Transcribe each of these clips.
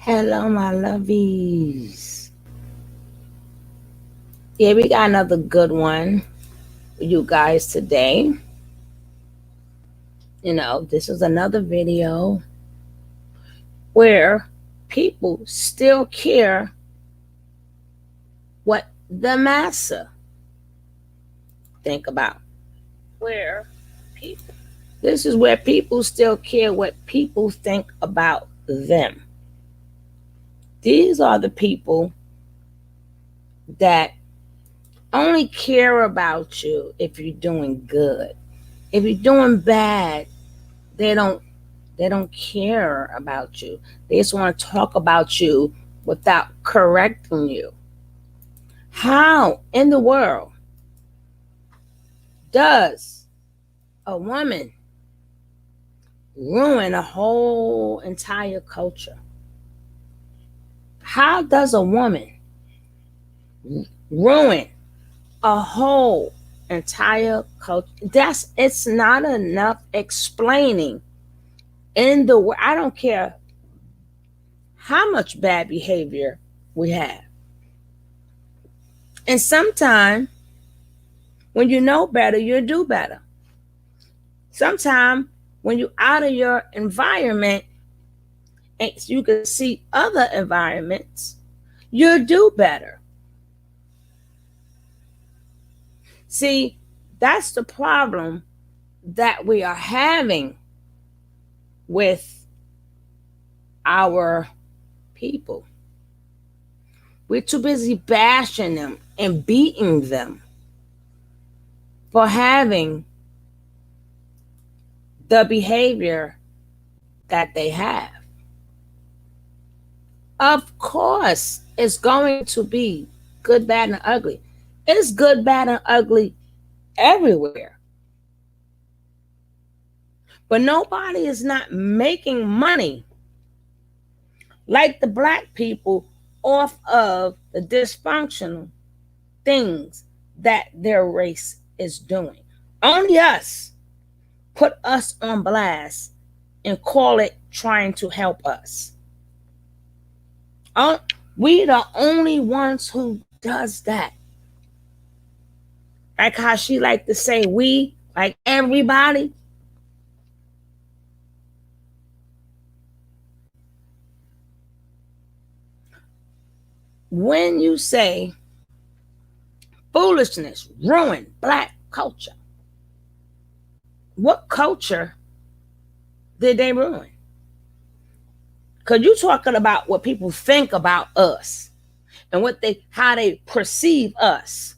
Hello, my lovies. Yeah, we got another good one for you guys today. This is another video where people still care what the massa think about. Where people, this is where people still care what people think about them. These are the people that only care about you if you're doing good. If you're doing bad, they don't care about you. They just want to talk about you without correcting you. How in the world does a woman ruin a whole entire culture? How does a woman ruin a whole entire culture? It's not enough explaining in the world. I don't care how much bad behavior we have. And sometimes when you know better, you do better. Sometimes when you're out of your environment and you can see other environments, you do better. See, that's the problem that we are having with our people. We're too busy bashing them and beating them for having the behavior that they have. Of course, it's going to be good, bad, and ugly. It's good, bad, and ugly everywhere. But nobody is not making money like the black people off of the dysfunctional things that their race is doing. Only us put us on blast and call it trying to help us. We the only ones who does that. Like how she like to say we, like everybody. When you say foolishness ruined black culture, what culture did they ruin? Because you're talking about what people think about us and how they perceive us.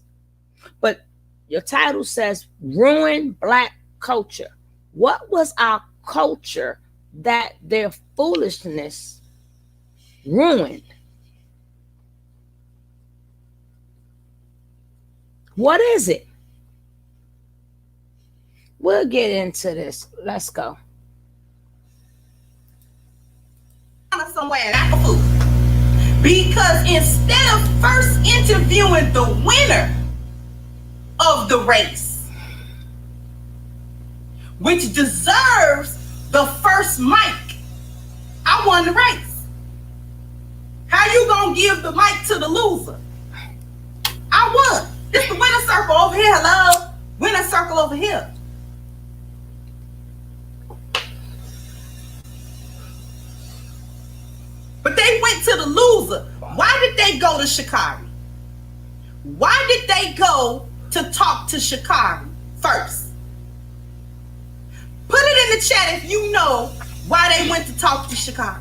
But your title says ruin black culture. What was our culture that their foolishness ruined? What is it? We'll get into this. Let's go. Somewhere in Africa, because instead of first interviewing the winner of the race, which deserves the first mic, I won the race. How you gonna give the mic to the loser? I won. It's the winner circle over here. Hello, winner circle over here. But they went to the loser. Why did they go to Sha'Carri? Why did they go to talk to Sha'Carri first? Put it in the chat if you know why they went to talk to Sha'Carri.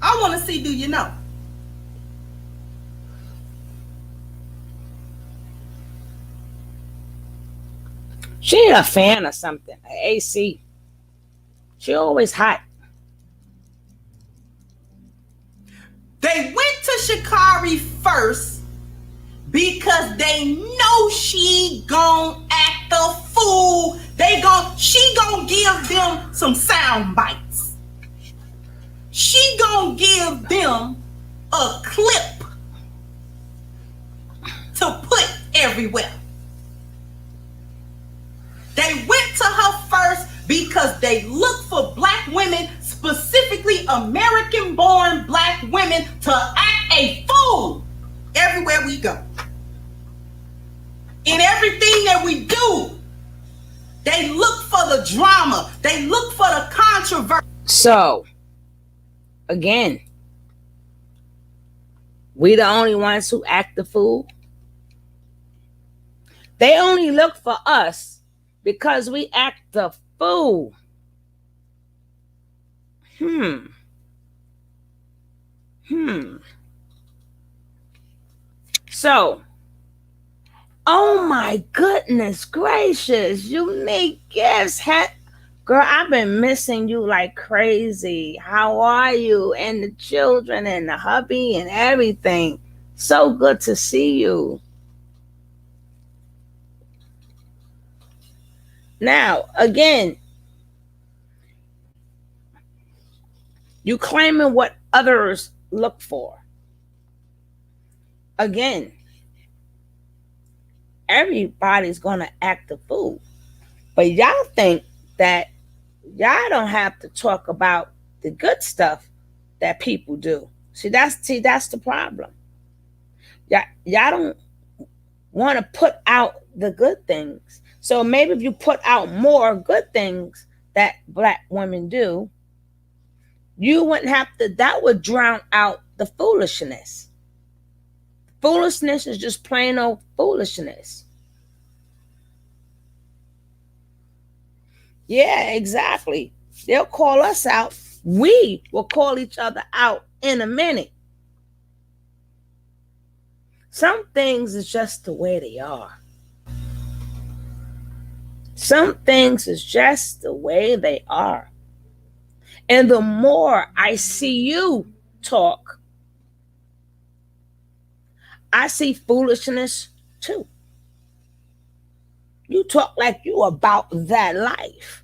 I want to see, do you know? She a fan of something. AC. She always hot. They went to Sha'Carri first because they know she gon' act a fool. She gon' give them some sound bites. She gon' give them a clip to put everywhere. They went to her first because they look for black women, specifically American-born black women to act a fool everywhere we go. In everything that we do, they look for the drama. They look for the controversy. So, again, we the only ones who act the fool. They only look for us because we act the fool. So, oh my goodness gracious, unique gifts. Girl, I've been missing you like crazy. How are you? And the children and the hubby and everything. So good to see you. Now, again, you claiming what others look for. Again, everybody's going to act a fool. But y'all think that y'all don't have to talk about the good stuff that people do. See, that's the problem. Y'all don't want to put out the good things. So maybe if you put out more good things that black women do, you wouldn't have to, that would drown out the foolishness. Foolishness is just plain old foolishness. Yeah, exactly. They'll call us out. We will call each other out in a minute. Some things is just the way they are. Some things is just the way they are. And the more I see you talk, I see foolishness too. You talk like you about that life.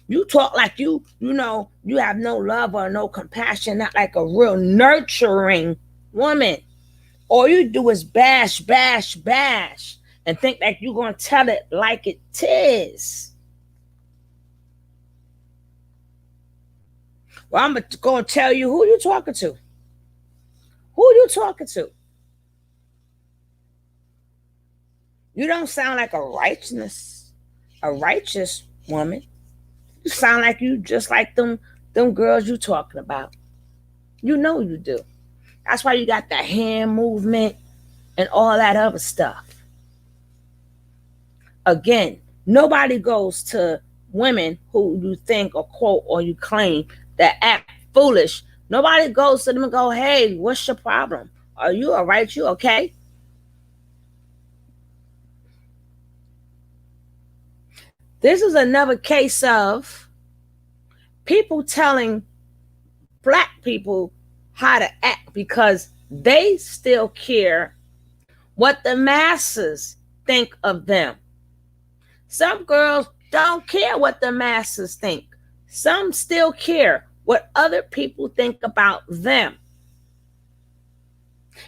You talk like you have no love or no compassion, not like a real nurturing woman. All you do is bash, bash, bash, and think like you're going to tell it like it is. Well, I'm going to tell you who you talking to. Who you talking to? You don't sound like a righteous woman. You sound like you just like them girls you talking about. You know you do. That's why you got the hand movement and all that other stuff. Again, nobody goes to women who you think or quote or you claim that act foolish. Nobody goes to them and go, hey, what's your problem? Are you all right? You okay? This is another case of people telling black people how to act because they still care what the masses think of them. Some girls don't care what the masses think. Some still care what other people think about them.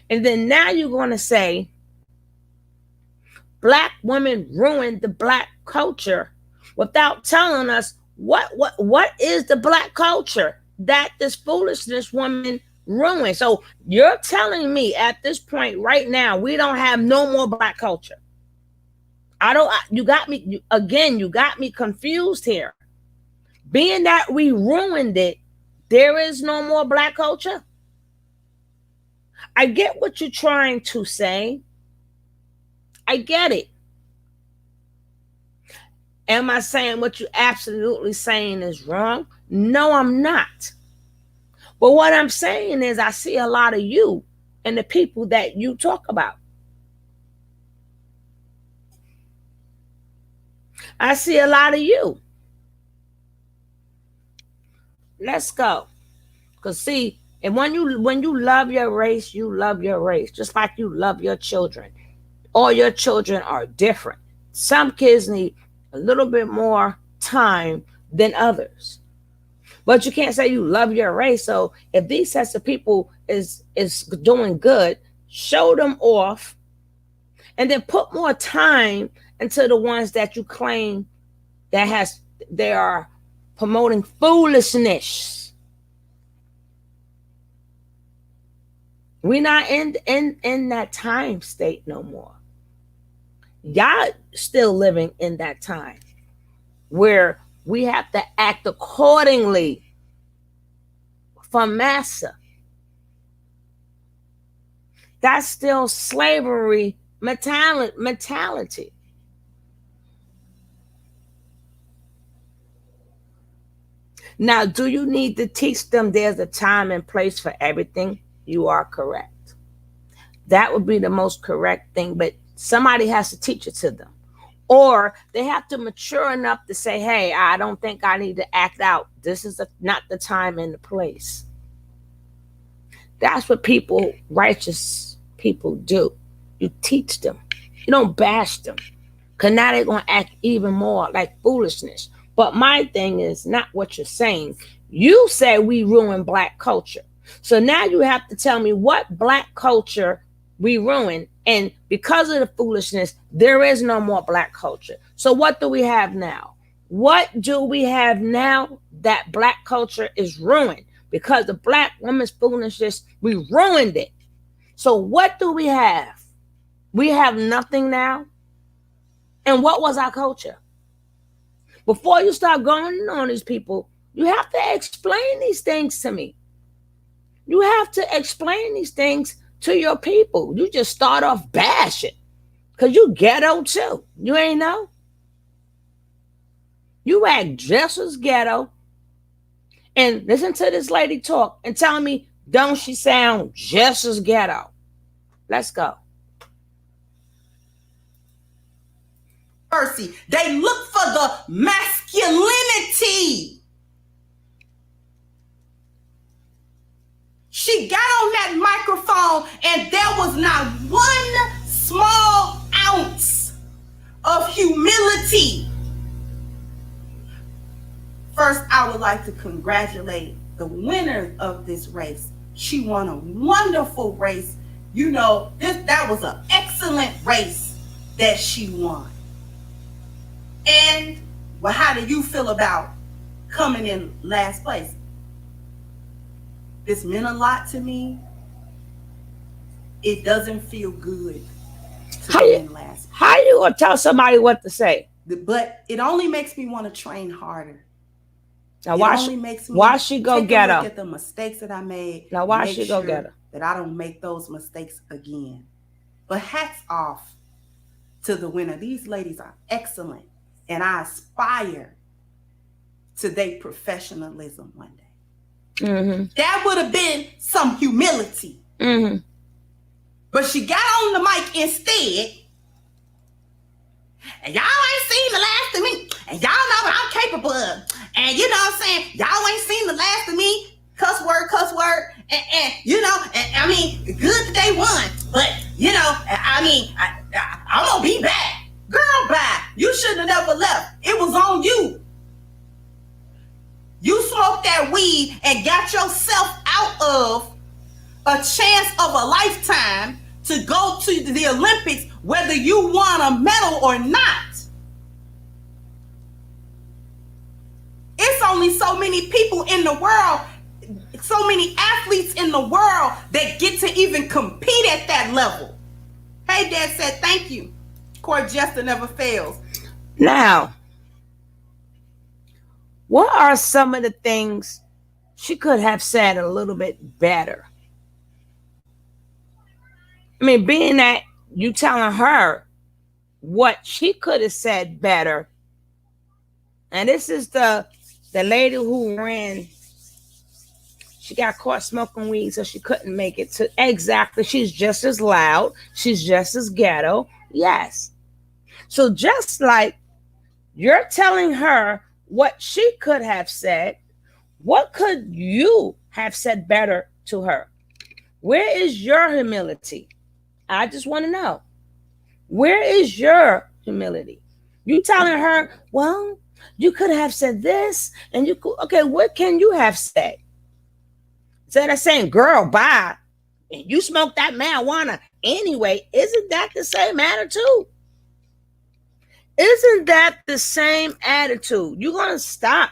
And then now you're going to say black women ruined the black culture without telling us what is the black culture that this foolishness woman ruined. So you're telling me at this point right now we don't have no more black culture. You got me confused here. Being that we ruined it, there is no more black culture. I get what you're trying to say. I get it. Am I saying what you're absolutely saying is wrong? No, I'm not. But what I'm saying is I see a lot of you and the people that you talk about. I see a lot of you. Let's go. Because see, and when you love your race, you love your race. Just like you love your children. All your children are different. Some kids need a little bit more time than others. But you can't say you love your race. So if these sets of people is doing good, show them off and then put more time into the ones that you claim they are promoting foolishness. We're not in that time state no more. Y'all still living in that time where we have to act accordingly for massa. That's still slavery mentality. Now, do you need to teach them there's a time and place for everything? You are correct. That would be the most correct thing, but somebody has to teach it to them. Or they have to mature enough to say, hey, I don't think I need to act out. This is not the time and the place. That's what righteous people do. You teach them. You don't bash them. Because now they're going to act even more like foolishness. But my thing is not what you're saying. You say we ruin black culture. So now you have to tell me what black culture we ruin. And because of the foolishness, there is no more black culture. So what do we have now? What do we have now that black culture is ruined? Because the black woman's foolishness, we ruined it. So what do we have? We have nothing now. And what was our culture? Before you start going on these people, you have to explain these things to me. You have to explain these things to your people. You just start off bashing because you ghetto too. You ain't know? You act just as ghetto. And listen to this lady talk and tell me, don't she sound just as ghetto? Let's go. Mercy. They look for the masculinity. She got on that microphone and there was not one small ounce of humility. First, I would like to congratulate the winner of this race. She won a wonderful race. You know, that was an excellent race that she won. And well, how do you feel about coming in last place? This meant a lot to me. It doesn't feel good to come in last place. How you gonna tell somebody what to say? But it only makes me want to train harder. Now why she go get her? Look at the mistakes that I made. Now why she go get her? That I don't make those mistakes again. But hats off to the winner. These ladies are excellent. And I aspire to their professionalism one day. Mm-hmm. That would have been some humility. Mm-hmm. But she got on the mic instead. And y'all ain't seen the last of me. And y'all know what I'm capable of. And you know what I'm saying? Y'all ain't seen the last of me. Cuss word. And you know, and I mean, good that they won. But, you know, I mean, I'm going to be back. Girl, bye. You shouldn't have never left. It was on you. You smoked that weed and got yourself out of a chance of a lifetime to go to the Olympics, whether you won a medal or not. It's only so many people in the world, so many athletes in the world that get to even compete at that level. Hey, Dad said, thank you. Court jester never fails. Now, what are some of the things she could have said a little bit better? I mean, being that you telling her what she could have said better, and this is the lady who ran. She got caught smoking weed, so she couldn't make it to exactly. She's just as loud. She's just as ghetto. Yes. So just like you're telling her what she could have said, what could you have said better to her? Where is your humility? I just want to know. Where is your humility? You telling her, well, you could have said this, and you could, okay, what can you have said? Instead of saying, girl, bye, and you smoke that marijuana anyway, isn't that the same attitude? Isn't that the same attitude? You're going to stop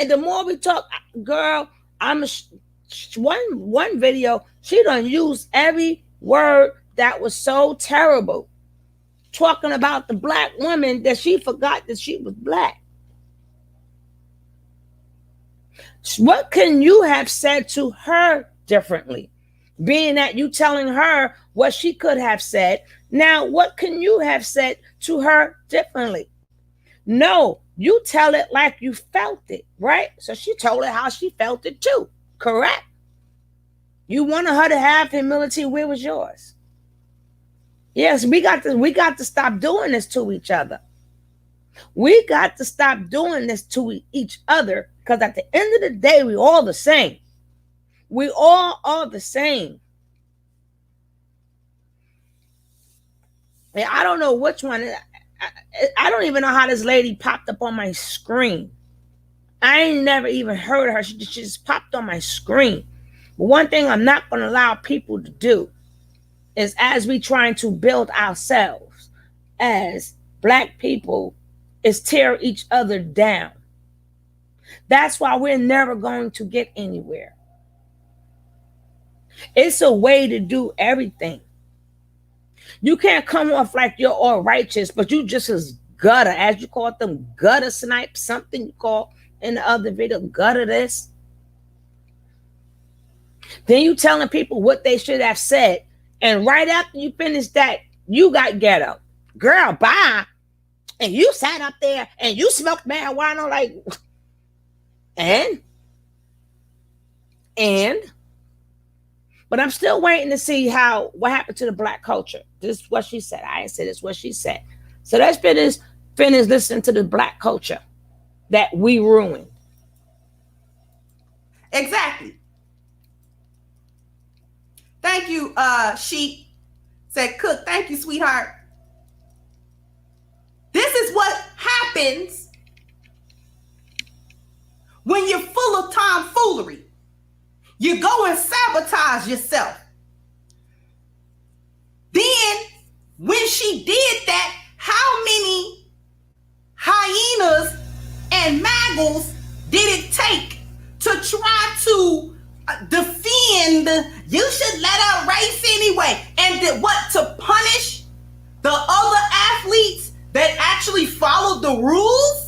And the more we talk, girl, one video, she done used every word that was so terrible, talking about the black woman, that she forgot that she was black. What can you have said to her differently? Being that you telling her what she could have said. Now, what can you have said to her differently? No, you tell it like you felt it, right? So she told it how she felt it too, correct? You wanted her to have humility. Where was yours? Yes, we got to stop doing this to each other. We got to stop doing this to each other, because at the end of the day, we all the same. We all are the same. I don't know which one. I don't even know how this lady popped up on my screen. I ain't never even heard of her. She just popped on my screen. But one thing I'm not going to allow people to do is, as we trying to build ourselves as black people, is tear each other down. That's why we're never going to get anywhere. It's a way to do everything. You can't come off like you're all righteous, but you just as gutter, as you call them, gutter snipe, something you call in the other video, gutter this. Then you telling people what they should have said, and right after you finish that, you got ghetto. Girl, bye. And you sat up there and you smoked marijuana, like, and but I'm still waiting to see what happened to the black culture. This is what she said. I ain't said this is what she said. So let's finish listening to the black culture that we ruined. Exactly. Thank you, Sheep. Said Cook, thank you, sweetheart. This is what happens when you're full of tomfoolery. You go and sabotage yourself. Then, when she did that, how many hyenas and maggles did it take to try to defend, you should let her race anyway? And did what, to punish the other athletes that actually followed the rules?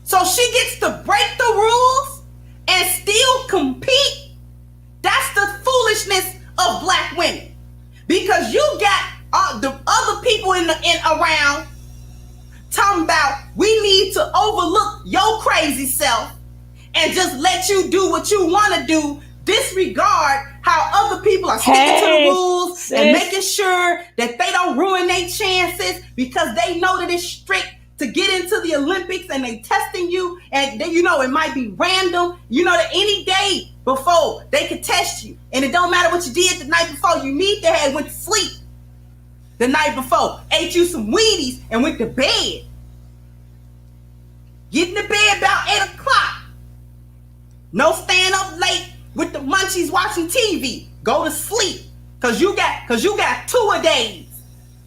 So she gets to break the rules and still compete? That's the foolishness of black women. Because you got the other people in around talking about, we need to overlook your crazy self and just let you do what you want to do. Disregard how other people are sticking to the rules and making sure that they don't ruin their chances, because they know that it's strict to get into the Olympics, and they testing you, and they, it might be random. That any day before they could test you, and it don't matter what you did the night before. You need to have went to sleep the night before, ate you some Wheaties, and went to bed. Get in the bed about 8 o'clock. No staying up late with the munchies watching TV. Go to sleep, cause you got 2-a-days.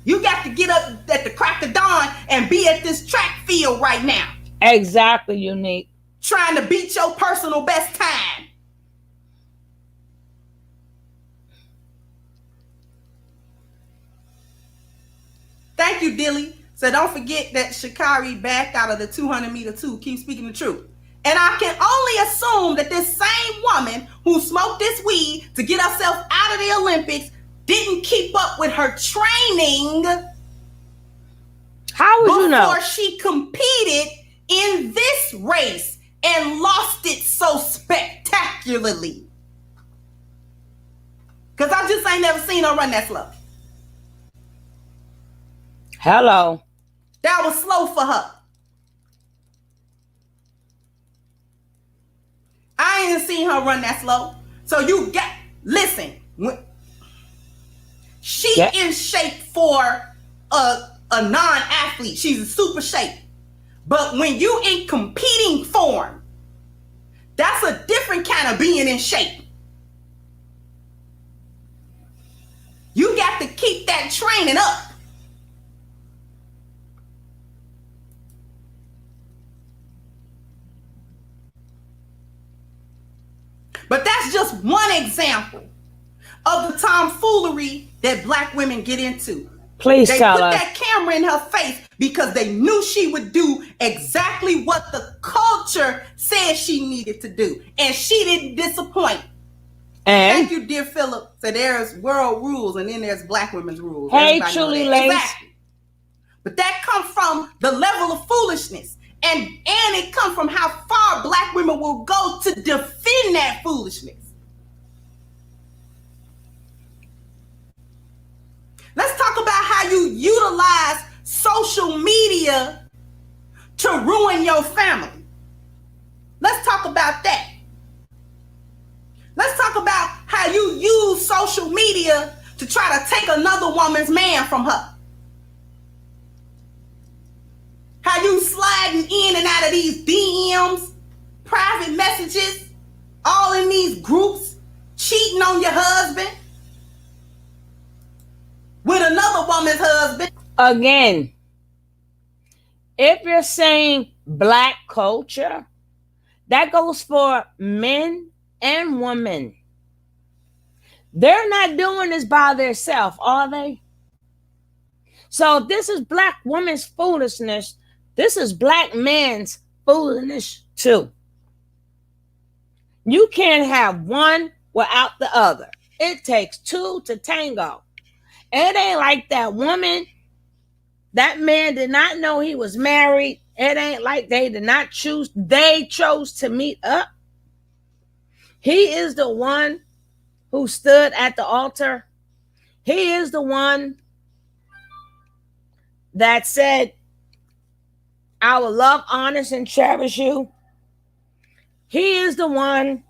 You got to get up at the crack of dawn and be at this track field right now. Exactly, Unique. Trying to beat your personal best time. Thank you, Dilly. So don't forget that Sha'Carri backed out of the 200-meter too. Keep speaking the truth. And I can only assume that this same woman who smoked this weed to get herself out of the Olympics didn't keep up with her training. How would you know? Before she competed in this race and lost it so spectacularly. Because I just ain't never seen her run that slow. Hello. That was slow for her. I ain't seen her run that slow. So listen. She in shape for a non-athlete. She's in super shape. But when you in competing form, that's a different kind of being in shape. You got to keep that training up. just one example of the tomfoolery that black women get into. Please They tell put us. that camera in her face because they knew she would do exactly what the culture said she needed to do. And she didn't disappoint. And thank you, dear Philip. So there's world rules and then there's black women's rules. hey, Everybody truly, know that. Lace. Exactly. But that comes from the level of foolishness. And it comes from how far black women will go to defend that foolishness. Let's talk about how you utilize social media to ruin your family. Let's talk about that. Let's talk about how you use social media to try to take another woman's man from her. How you sliding in and out of these DMs, private messages, all in these groups, cheating on your husband with another woman's husband. Again, if you're saying black culture, that goes for men and women. They're not doing this by themselves, are they? So if this is black woman's foolishness, this is black man's foolishness too. You can't have one without the other. It takes two to tango. It ain't like that woman, that man did not know he was married. It ain't like they did not choose. They chose to meet up. He is the one who stood at the altar. He is the one that said, I will love, honor, and cherish you. He is the one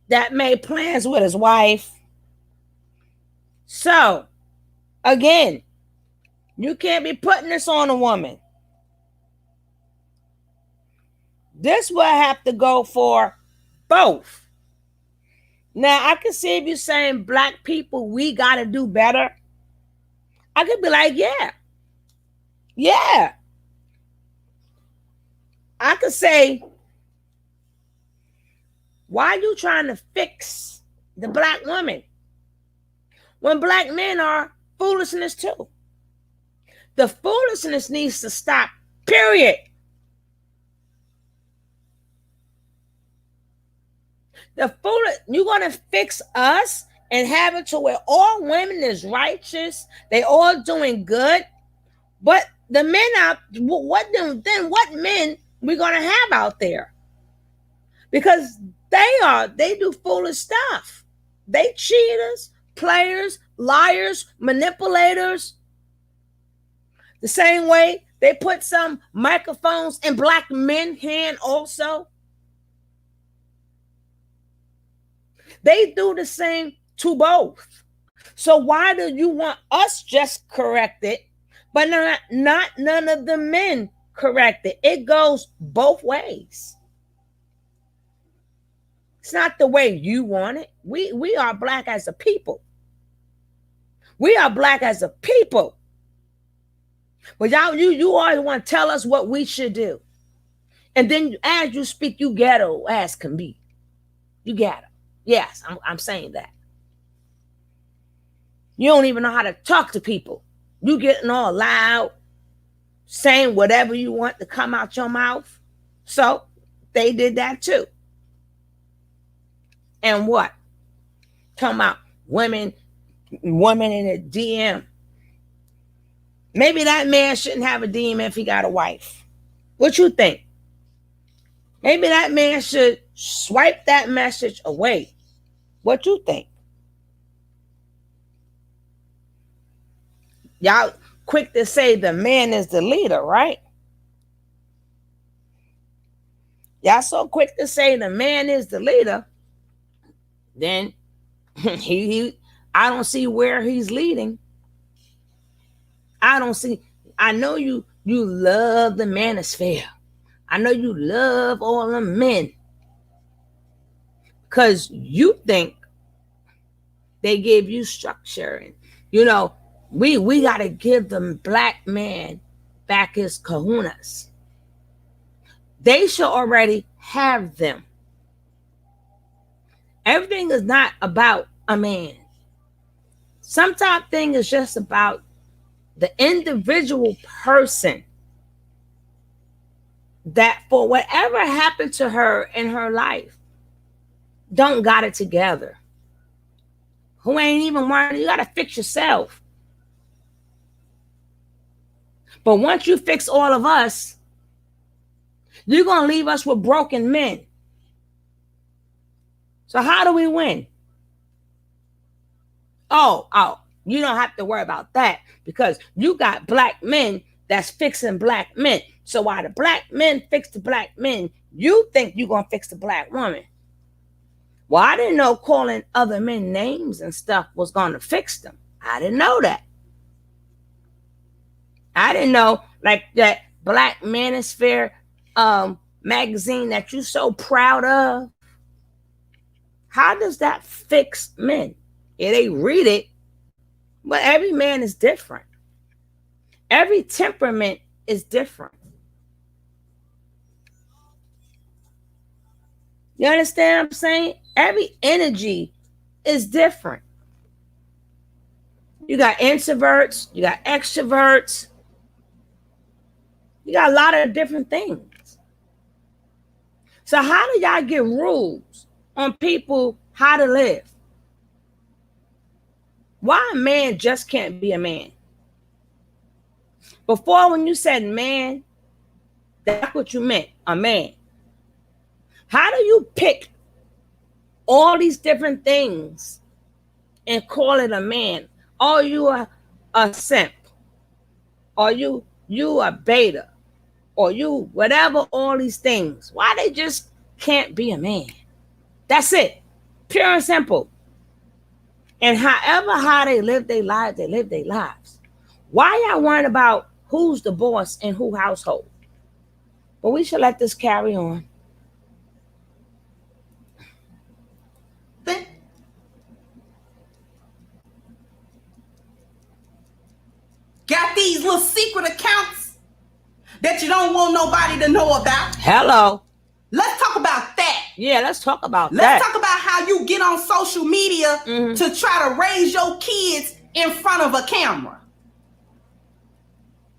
that made plans with his wife. So, again, you can't be putting this on a woman. This will have to go for both. Now, I can see if you're saying black people, we got to do better. I could be like, yeah. I could say, why are you trying to fix the black woman when black men are foolishness too? The foolishness needs to stop, period. You're going to fix us and have it to where all women is righteous, they all doing good, but the men out, what men we going to have out there? Because they do foolish stuff. They cheaters, players, liars, manipulators. The same way they put some microphones in black men's hand also. They do the same to both. So why do you want us just corrected, but not none of the men corrected? It goes both ways. It's not the way you want it. We are black as a people. We are black as a people. But you always want to tell us what we should do. And then as you speak, you ghetto as can be. You ghetto. Yes, I'm saying that. You don't even know how to talk to people. You getting all loud, saying whatever you want to come out your mouth. So they did that too. And what? Talking about women in a DM. Maybe that man shouldn't have a DM if he got a wife. What you think? Maybe that man should swipe that message away. What you think? Y'all quick to say the man is the leader, right? Y'all so quick to say the man is the leader. Then I don't see where he's leading. I know you love the manosphere. I know you love all the men. Because you think they gave you structure. And, we got to give the black man back his kahunas. They should already have them. Everything is not about a man. Sometimes thing is just about the individual person that for whatever happened to her in her life, don't got it together. Who ain't even worrying, you gotta fix yourself. But once you fix all of us, you're gonna leave us with broken men. So how do we win? Oh, you don't have to worry about that because you got black men that's fixing black men. So while the black men fix the black men, you think you're gonna fix the black woman. Well, I didn't know calling other men names and stuff was gonna fix them. I didn't know that. I didn't know like that Black Manosphere magazine that you're so proud of. How does that fix men? Yeah, they read it, but every man is different. Every temperament is different. You understand what I'm saying? Every energy is different. You got introverts, you got extroverts, you got a lot of different things. So how do y'all get rules on people how to live? Why a man just can't be a man? Before, when you said man, that's what you meant, a man. How do you pick all these different things and call it a man? Are you a simp? Are you a beta? Or you whatever, all these things? Why they just can't be a man? That's it. Pure and simple. And how they live their lives, they live their lives. Why y'all worrying about who's the boss in who household? But we should let this carry on. Got these little secret accounts that you don't want nobody to know about. Hello. Let's talk about that. Yeah, let's talk about that. Let's talk about how you get on social media to try to raise your kids in front of a camera.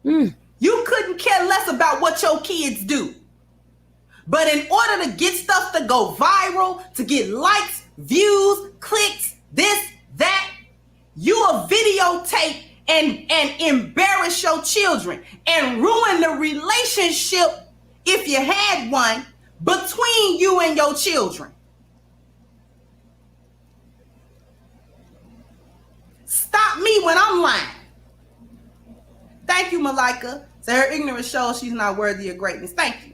You couldn't care less about what your kids do. But in order to get stuff to go viral, to get likes, views, clicks, this, that, you will videotape and embarrass your children and ruin the relationship, if you had one, between you and your children. Stop me when I'm lying. Thank you, Malika. So her ignorance shows she's not worthy of greatness. Thank you.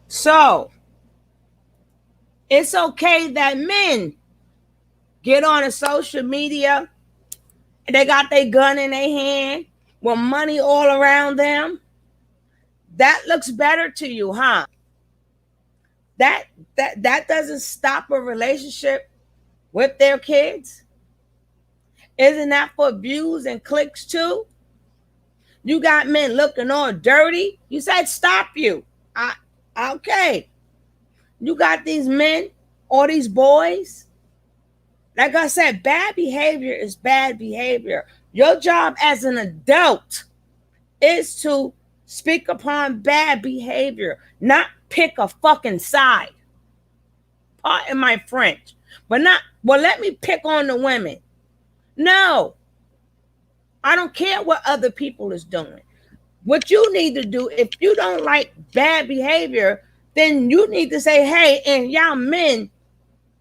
So it's okay that men get on a social media and they got their gun in their hand with money all around them. That looks better to you, huh? That doesn't stop a relationship with their kids. Isn't that for views and clicks too? You got men looking all dirty. You said stop you. Okay. You got these men or these boys. Like I said, bad behavior is bad behavior. Your job as an adult is to speak upon bad behavior, not pick a fucking side. Pardon my French. But not, well, let me pick on the women. No. I don't care what other people is doing. What you need to do, if you don't like bad behavior, then you need to say, hey, and y'all men,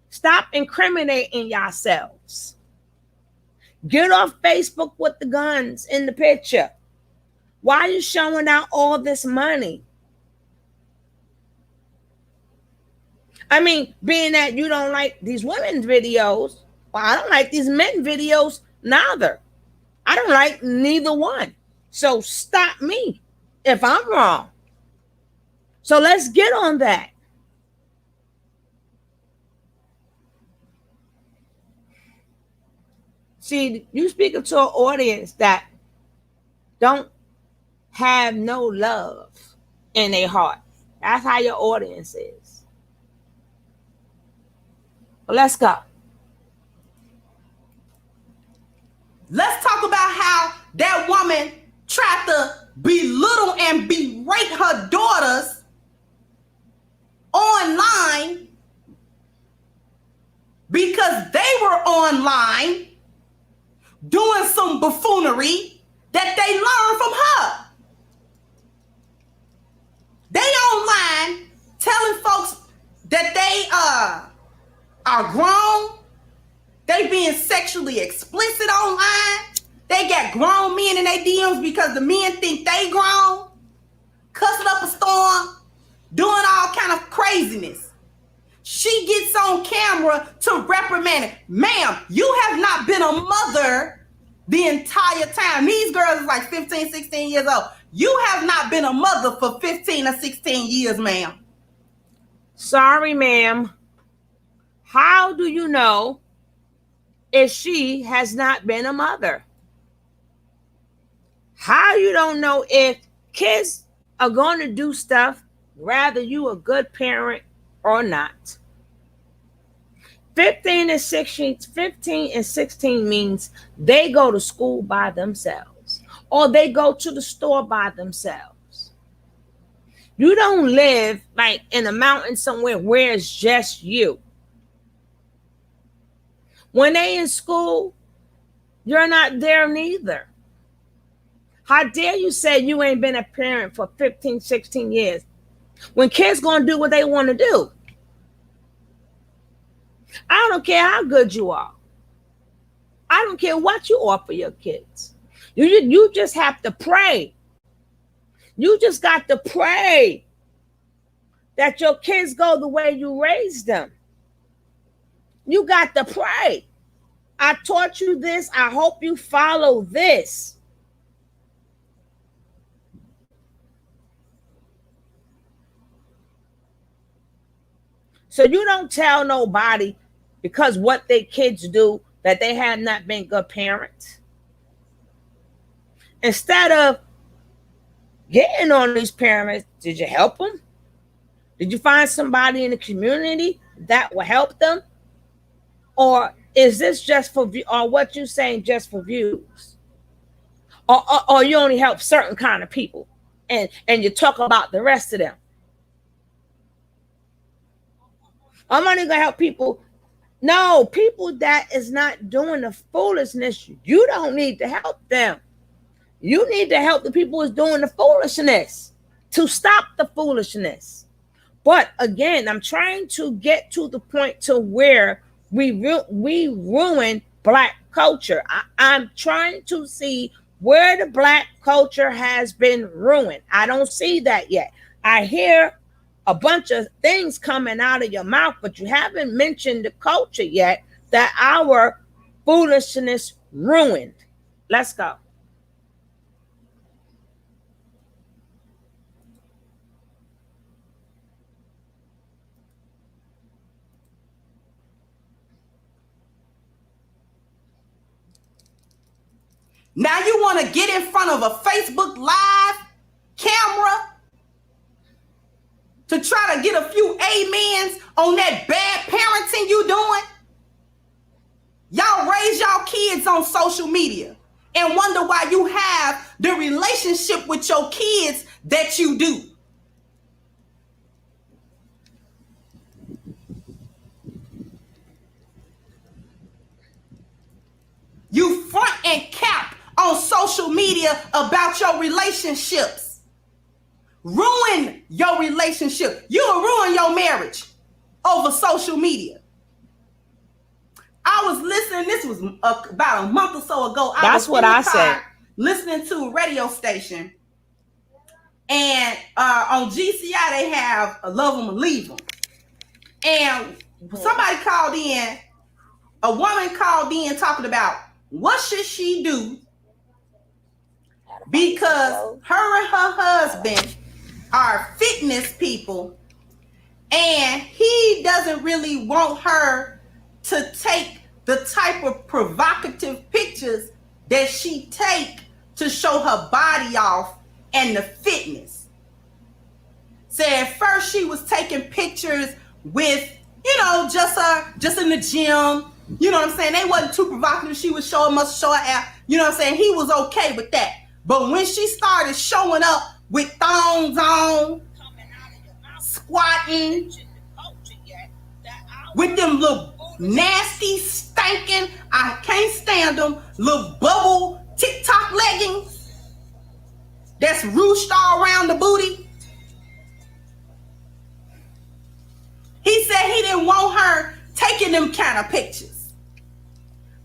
stop incriminating yourselves. Get off Facebook with the guns in the picture. Why are you showing out all this money? I mean, being that you don't like these women's videos, well, I don't like these men videos neither. I don't like neither one. So stop me if I'm wrong. So let's get on that. See, you speaking to an audience that don't have no love in their heart. That's how your audience is. Well, let's go. Let's talk about how that woman tried to belittle and berate her daughters online because they were online doing some buffoonery that they learned from her. They online telling folks that they are grown. They being sexually explicit online. They got grown men in their DMs because the men think they grown. Cussing up a storm. Doing all kind of craziness. She gets on camera to reprimand it. Ma'am, you have not been a mother the entire time. These girls is like 15, 16 years old. You have not been a mother for 15 or 16 years, ma'am. Sorry, ma'am. How do you know if she has not been a mother? How you don't know if kids are going to do stuff whether you a good parent or not? 15 and 16 means they go to school by themselves or they go to the store by themselves. You don't live like in a mountain somewhere where it's just you. When they in school, you're not there neither. How dare you say you ain't been a parent for 15, 16 years when kids gonna do what they want to do? I don't care how good you are. I don't care what you offer your kids. You just have to pray. You just got to pray that your kids go the way you raised them. You got to pray. I taught you this. I hope you follow this. So you don't tell nobody because what their kids do that they have not been good parents. Instead of getting on these parents, did you help them? Did you find somebody in the community that will help them? Or is this just for view, or what you saying just for views? Or you only help certain kind of people and you talk about the rest of them? I'm only gonna help people. No, people that is not doing the foolishness, you don't need to help them. You need to help the people who's doing the foolishness to stop the foolishness. But again, I'm trying to get to the point to where we ruin Black culture. I'm trying to see where the Black culture has been ruined. I don't see that yet. I hear a bunch of things coming out of your mouth, but you haven't mentioned the culture yet that our foolishness ruined. Let's go. Now you want to get in front of a Facebook Live camera to try to get a few amens on that bad parenting you doing? Y'all raise y'all kids on social media and wonder why you have the relationship with your kids that you do. You front and cap on social media about your relationships. Ruin your relationship. You'll ruin your marriage over social media. I was listening, this was about a month or so ago. That's what I said. Listening to a radio station. And on GCI, they have a Love 'em or Leave 'em. And somebody called in, a woman called in talking about what should she do because her and her husband are fitness people and he doesn't really want her to take the type of provocative pictures that she take to show her body off and the fitness. Said at first she was taking pictures with, just in the gym. You know what I'm saying? They wasn't too provocative. She was showing muscle, showing ass. You know what I'm saying? He was okay with that. But when she started showing up with thongs on, squatting, with them little nasty, stinking, I can't stand them, little bubble TikTok leggings that's ruched all around the booty. He said he didn't want her taking them kind of pictures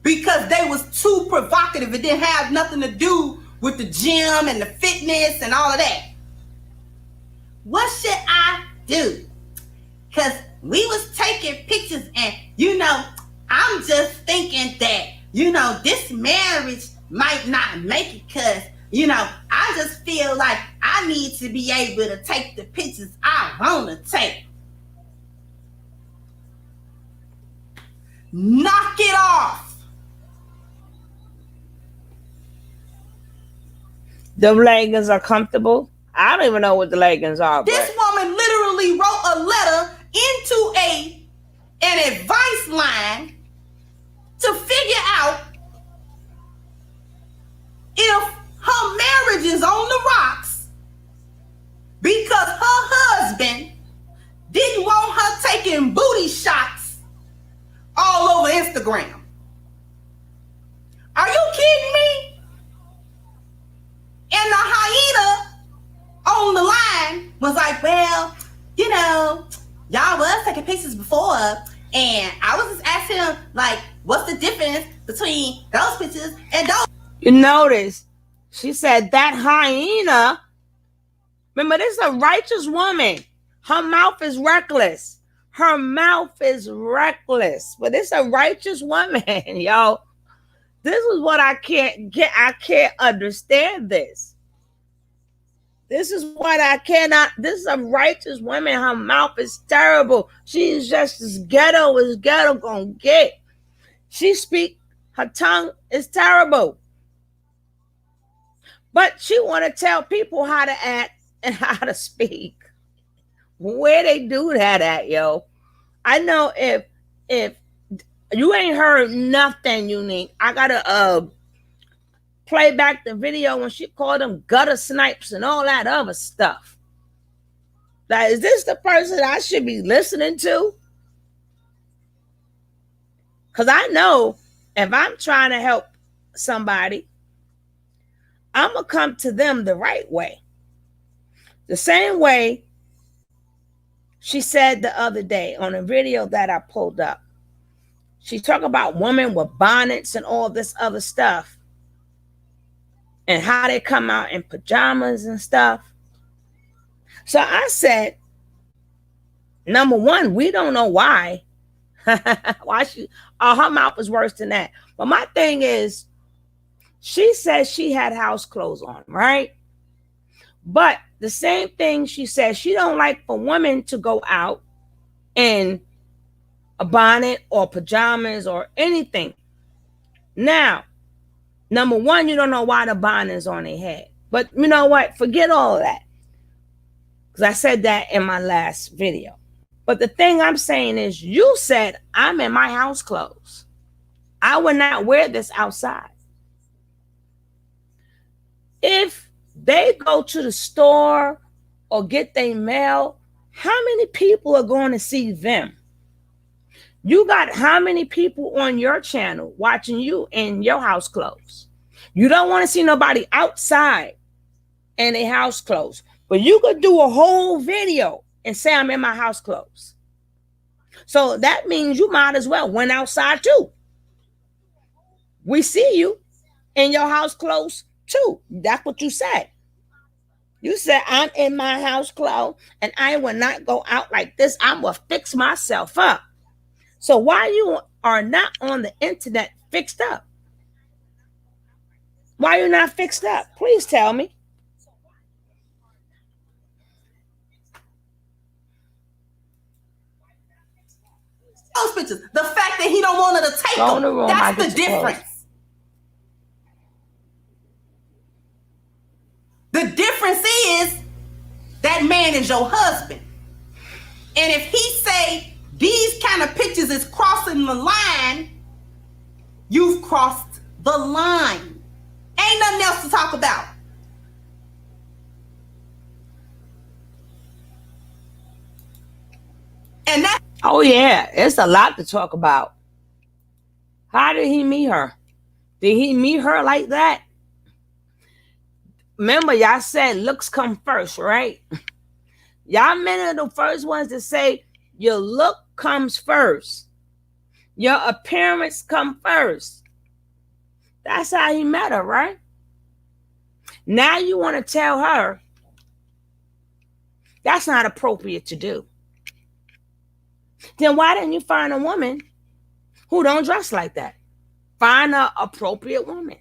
because they was too provocative. It didn't have nothing to do with the gym and the fitness and all of that. What should I do? Because we was taking pictures and, I'm just thinking that, this marriage might not make it because, I just feel like I need to be able to take the pictures I want to take. Knock it off. The leggings are comfortable. I don't even know what the leggings are. This woman literally wrote a letter into an advice line to figure out if her marriage is on the rocks because her husband didn't want her taking booty shots all over Instagram. Are you kidding me? And the hyena on the line was like, well, y'all was taking pictures before, and I was just asking him, like, what's the difference between those pictures and those? You notice, she said that hyena, remember, this is a righteous woman. Her mouth is reckless. Her mouth is reckless. But it's a righteous woman, yo. This is what I can't get. I can't understand this. This is what I cannot. This is a righteous woman. Her mouth is terrible. She's just as ghetto gonna get. She speak. Her tongue is terrible. But she want to tell people how to act and how to speak. Where they do that at, yo? I know if you ain't heard nothing unique, I gotta play back the video when she called them gutter snipes and all that other stuff. Now, is this the person I should be listening to? Because I know if I'm trying to help somebody, I'm going to come to them the right way. The same way she said the other day on a video that I pulled up. She talked about women with bonnets and all this other stuff. And how they come out in pajamas and stuff. So I said, number one, we don't know why. Why her mouth is worse than that. But my thing is, she said she had house clothes on, right? But the same thing she said, she don't like for women to go out in a bonnet or pajamas or anything. Now, number one, you don't know why the bonnet is on their head. But you know what? Forget all of that. Because I said that in my last video. But the thing I'm saying is, you said I'm in my house clothes. I would not wear this outside. If they go to the store or get their mail, how many people are going to see them? You got how many people on your channel watching you in your house clothes? You don't want to see nobody outside in their house clothes. But you could do a whole video and say I'm in my house clothes. So that means you might as well went outside too. We see you in your house clothes too. That's what you said. You said I'm in my house clothes and I will not go out like this. I'm going to fix myself up. So why you are not on the internet fixed up? Why you not fixed up? Please tell me. Those pictures. The fact that he don't want her to take them. That's the difference. man is your husband. And if he say these kind of pictures is crossing the line, you've crossed the line. Ain't nothing else to talk about. And that's Oh yeah, it's a lot to talk about. How did he meet her? Did he meet her like that? Remember, y'all said looks come first, right? Y'all men are the first ones to say your look comes first. Your appearance come first. That's how he met her, right? Now you want to tell her that's not appropriate to do. Then why didn't you find a woman who don't dress like that? Find an appropriate woman.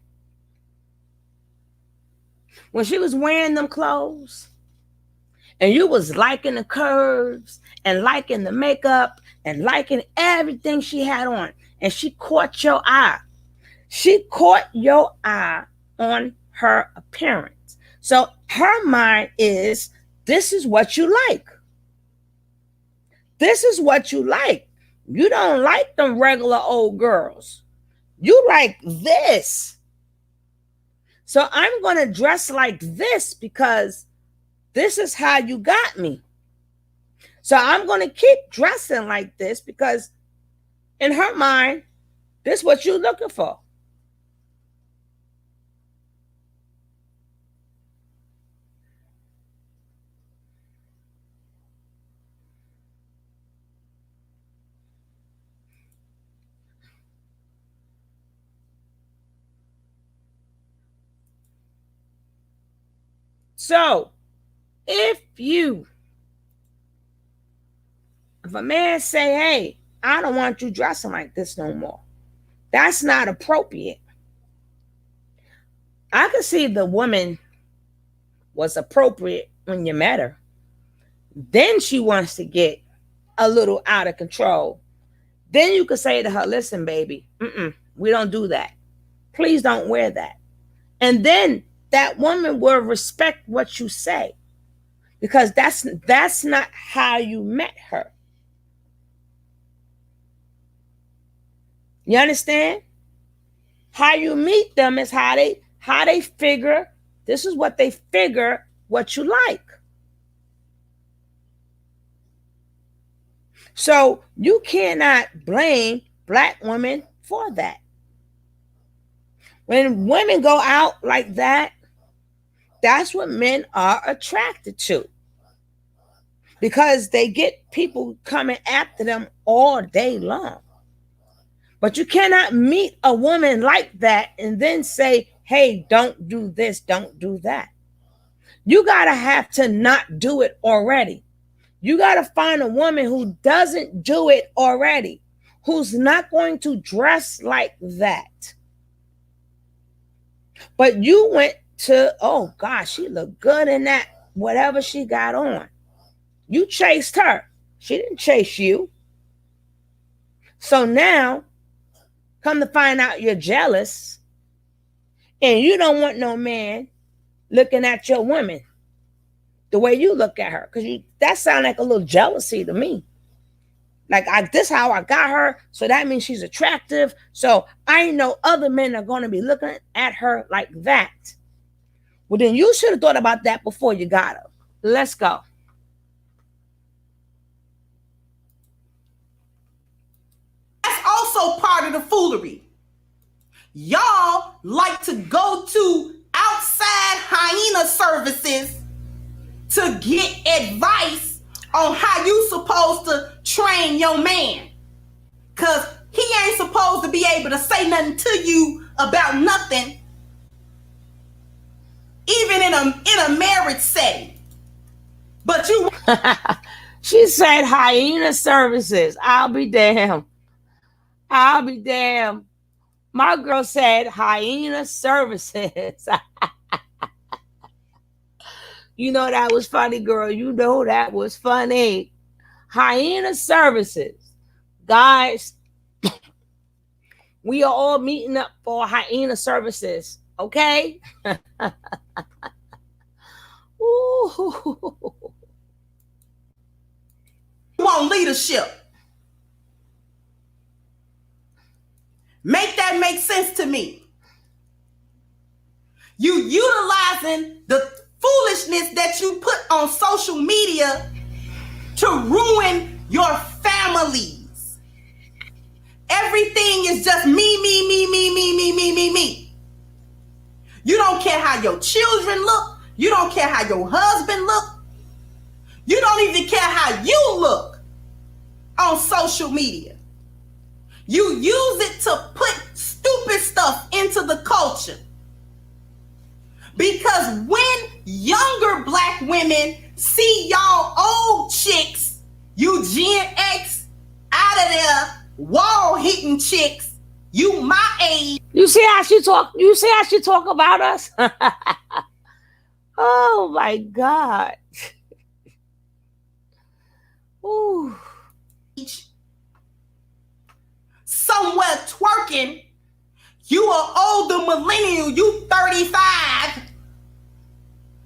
When she was wearing them clothes and you was liking the curves and liking the makeup and liking everything she had on, and she caught your eye. She caught your eye on her appearance. So her mind is, this is what you like. This is what you like. You don't like them regular old girls. You like this. So I'm going to dress like this because this is how you got me. So I'm going to keep dressing like this because in her mind, this is what you're looking for. So if a man say, hey, I don't want you dressing like this no more, that's not appropriate. I could see the woman was appropriate when you met her. Then she wants to get a little out of control. Then you could say to her, listen, baby, we don't do that. Please don't wear that. And then that woman will respect what you say because that's not how you met her. You understand? How you meet them is how they figure, this is what they figure what you like. So you cannot blame black women for that. When women go out like that, that's what men are attracted to. Because they get people coming after them all day long. But you cannot meet a woman like that and then say, hey, don't do this, don't do that. You got to have to not do it already. You got to find a woman who doesn't do it already, who's not going to dress like that. But you went to, oh gosh, she looked good in that, whatever she got on. You chased her. She didn't chase you. So now, come to find out you're jealous and you don't want no man looking at your woman the way you look at her. Because that sounds like a little jealousy to me. Like, this how I got her, so that means she's attractive. So I know other men are going to be looking at her like that. Well, then you should have thought about that before you got her. Let's go. That's also part of the foolery. Y'all like to go to outside hyena services to get advice on how you supposed to train your man. Because he ain't supposed to be able to say nothing to you about nothing, even in a marriage setting. But you... She said hyena services. I'll be damned. I'll be damned. My girl said hyena services. You know that was funny, girl. You know that was funny. Hyena services. Guys, we are all meeting up for hyena services, okay? Ooh. leadership. Make that make sense to me. You utilizing the foolishness that you put on social media to ruin your families. Everything is just me. You don't care how your children look. You don't care how your husband look. You don't even care how you look on social media. You use it to put stupid stuff into the culture. Because when younger black women see y'all old chicks, you Gen X, out of there, wall hitting chicks, you my age. You see how she talk? You see how she talk about us? Oh my God. Ooh. Somewhere twerking, you an older millennial, you 35.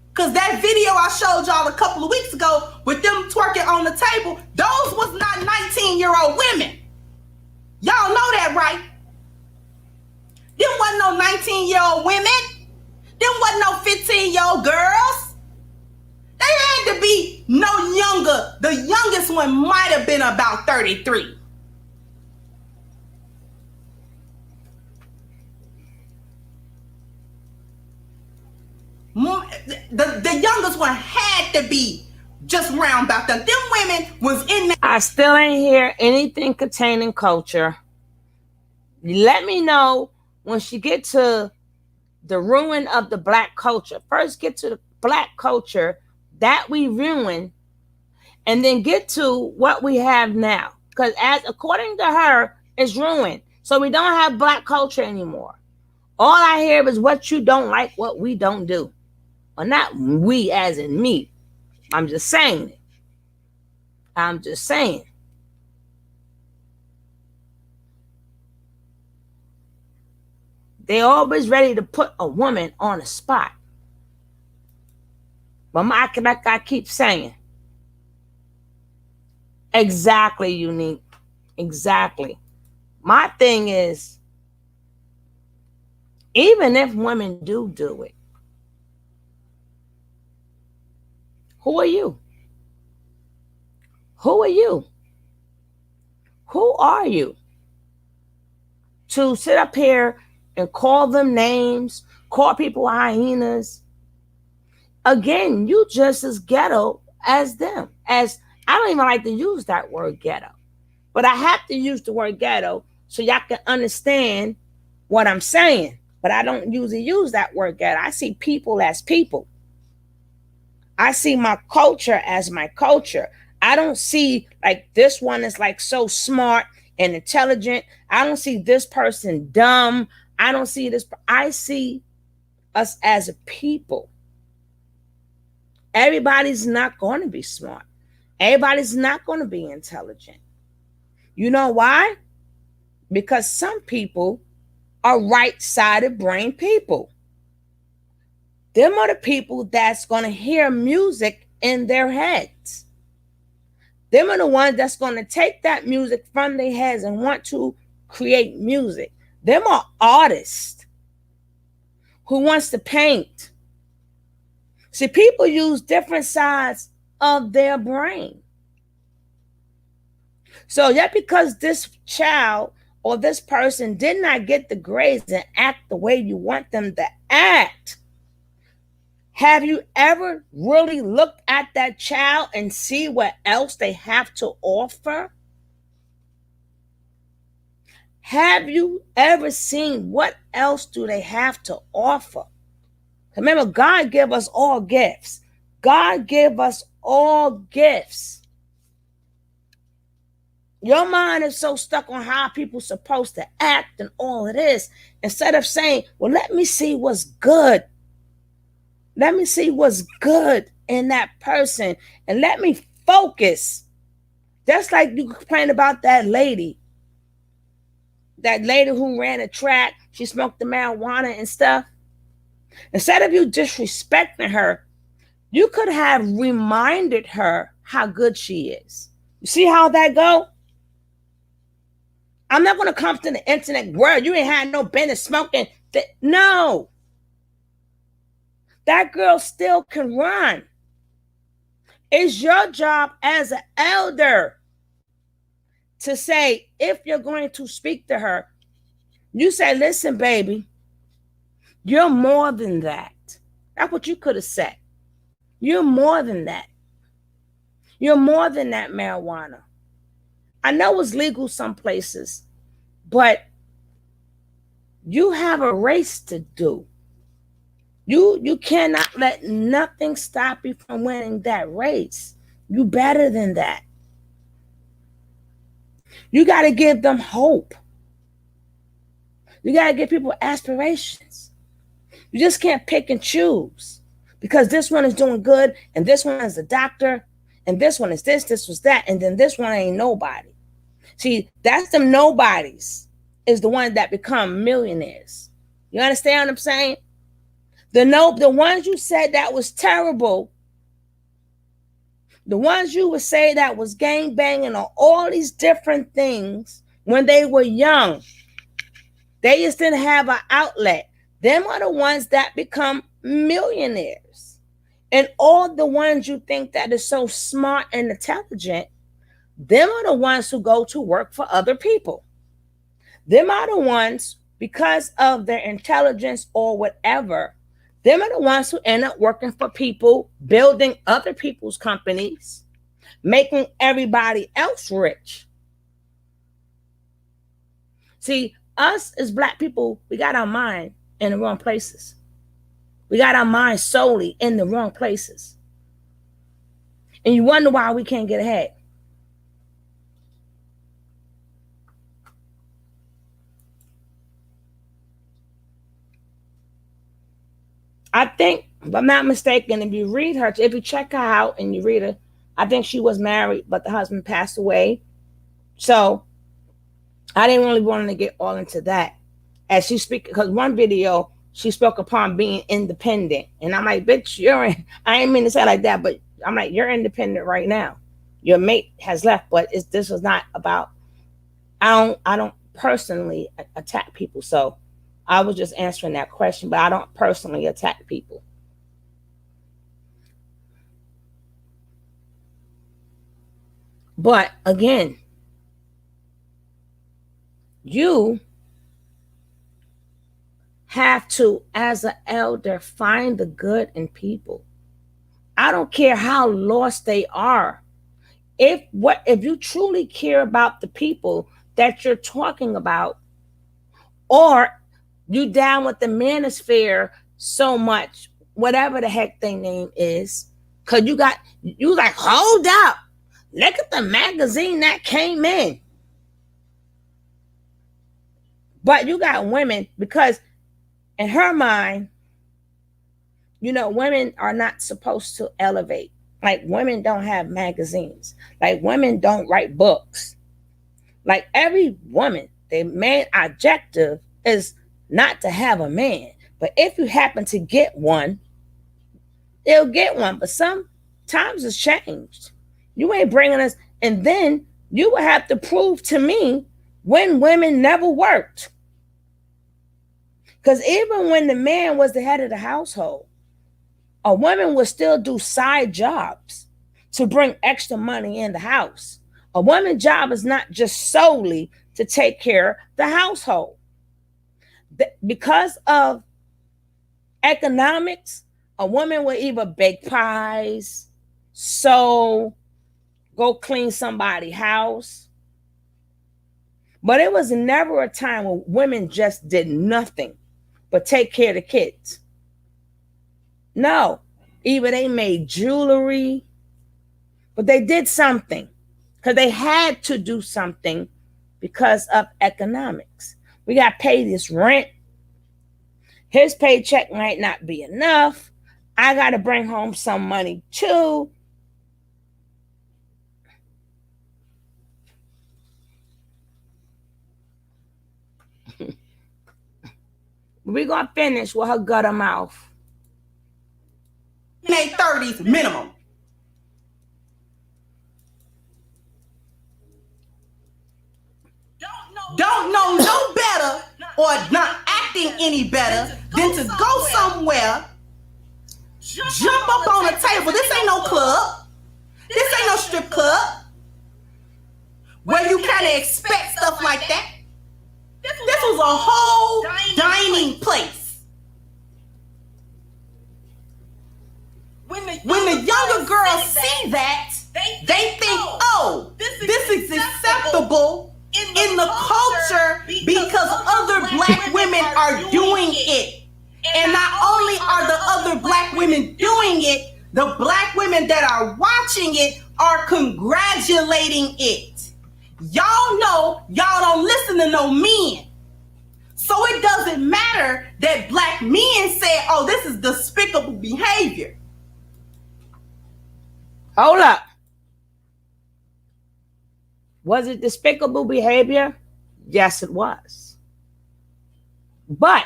Because that video I showed y'all a couple of weeks ago with them twerking on the table, those was not 19-year-old women. Y'all know that, right? Them wasn't no 19-year-old women. Them wasn't no 15-year-old girls. They had to be no younger. The youngest one might have been about 33. The youngest one had to be just round about them. Them women was in there. I still ain't hear anything containing culture. Let me know when she get to the ruin of the black culture. First get to the black culture that we ruined, and then get to what we have now. Because as according to her, it's ruined. So we don't have black culture anymore. All I hear is what you don't like, what we don't do. Or not we as in me. I'm just saying it. I'm just saying. They're always ready to put a woman on a spot. But like I keep saying. Exactly, Unique. Exactly. My thing is, even if women do it, who are you? Who are you? Who are you? To sit up here and call them names, call people hyenas. Again, you just as ghetto as them. As I don't even like to use that word ghetto, but I have to use the word ghetto so y'all can understand what I'm saying. But I don't usually use that word ghetto. I see people as people. I see my culture as my culture. I don't see like this one is like so smart and intelligent. I don't see this person dumb. I don't see this. I see us as a people. Everybody's not going to be smart. Everybody's not going to be intelligent. You know why? Because some people are right-sided brain people. Them are the people that's going to hear music in their heads. Them are the ones that's going to take that music from their heads and want to create music. Them are artists who wants to paint. See, people use different sides of their brain. So just because this child or this person did not get the grades and act the way you want them to act, have you ever really looked at that child and see what else they have to offer? Have you ever seen what else do they have to offer? Remember, God gave us all gifts. God gave us all gifts. Your mind is so stuck on how people are supposed to act and all of this, instead of saying, well, let me see what's good. Let me see what's good in that person and let me focus. Just like you complain about that lady who ran a track, she smoked the marijuana and stuff. Instead of you disrespecting her, you could have reminded her how good she is. You see how that go? I'm not going to come to the internet world. You ain't had no business smoking. No. That girl still can run. It's your job as an elder to say, if you're going to speak to her, you say, listen, baby, you're more than that. That's what you could have said. You're more than that. You're more than that marijuana. I know it's legal some places, but you have a race to do. You cannot let nothing stop you from winning that race. You better than that. You got to give them hope. You got to give people aspirations. You just can't pick and choose because this one is doing good and this one is a doctor and this one is this was that, and then this one ain't nobody. See, that's them nobodies is the ones that become millionaires. You understand what I'm saying? The ones you said that was terrible, the ones you would say that was gang banging or all these different things when they were young, they just didn't have an outlet. Them are the ones that become millionaires. And all the ones you think that is so smart and intelligent, them are the ones who go to work for other people. Them are the ones, because of their intelligence or whatever, them are the ones who end up working for people, building other people's companies, making everybody else rich. See, us as Black people, we got our mind in the wrong places. We got our mind solely in the wrong places. And you wonder why we can't get ahead. I think, if I'm not mistaken, if you read her, if you check her out and you read her, I think she was married, but the husband passed away. So I didn't really want to get all into that. As she speak, because one video she spoke upon being independent, and I'm like, bitch, I ain't mean to say it like that, but I'm like, you're independent right now. Your mate has left, but this is not about. I don't personally attack people, so I was just answering that question, but I don't personally attack people. But again, you have to, as an elder, find the good in people. I don't care how lost they are. If you truly care about the people that you're talking about, or you down with the manosphere so much, whatever the heck their name is, because you like, hold up, look at the magazine that came in. But you got women, because in her mind, women are not supposed to elevate. Like, women don't have magazines. Like, women don't write books. Like, every woman, their main objective is not to have a man. But if you happen to get one, they'll get one. But sometimes it's changed. You ain't bringing us. And then you will have to prove to me when women never worked. Because even when the man was the head of the household, a woman would still do side jobs to bring extra money in the house. A woman's job is not just solely to take care of the household. Because of economics, a woman will either bake pies, sew, go clean somebody's house. But it was never a time when women just did nothing but take care of the kids. No, either they made jewelry, but they did something because they had to do something because of economics. We got to pay this rent. His paycheck might not be enough. I got to bring home some money too. We're going to finish with her gutter mouth. In their 30s minimum. not acting any better than to go somewhere, jump up on a table. This ain't no club. This ain't no strip club where you kind of expect stuff like that. This was a whole dining place. When the younger girls see that, they think, oh, this is acceptable in the culture because other black women are doing it. And not only are the other black women doing it, the black women that are watching it are congratulating it. Y'all know y'all don't listen to no men. So it doesn't matter that black men say, oh, this is despicable behavior. Hold up. Was it despicable behavior? Yes, it was. But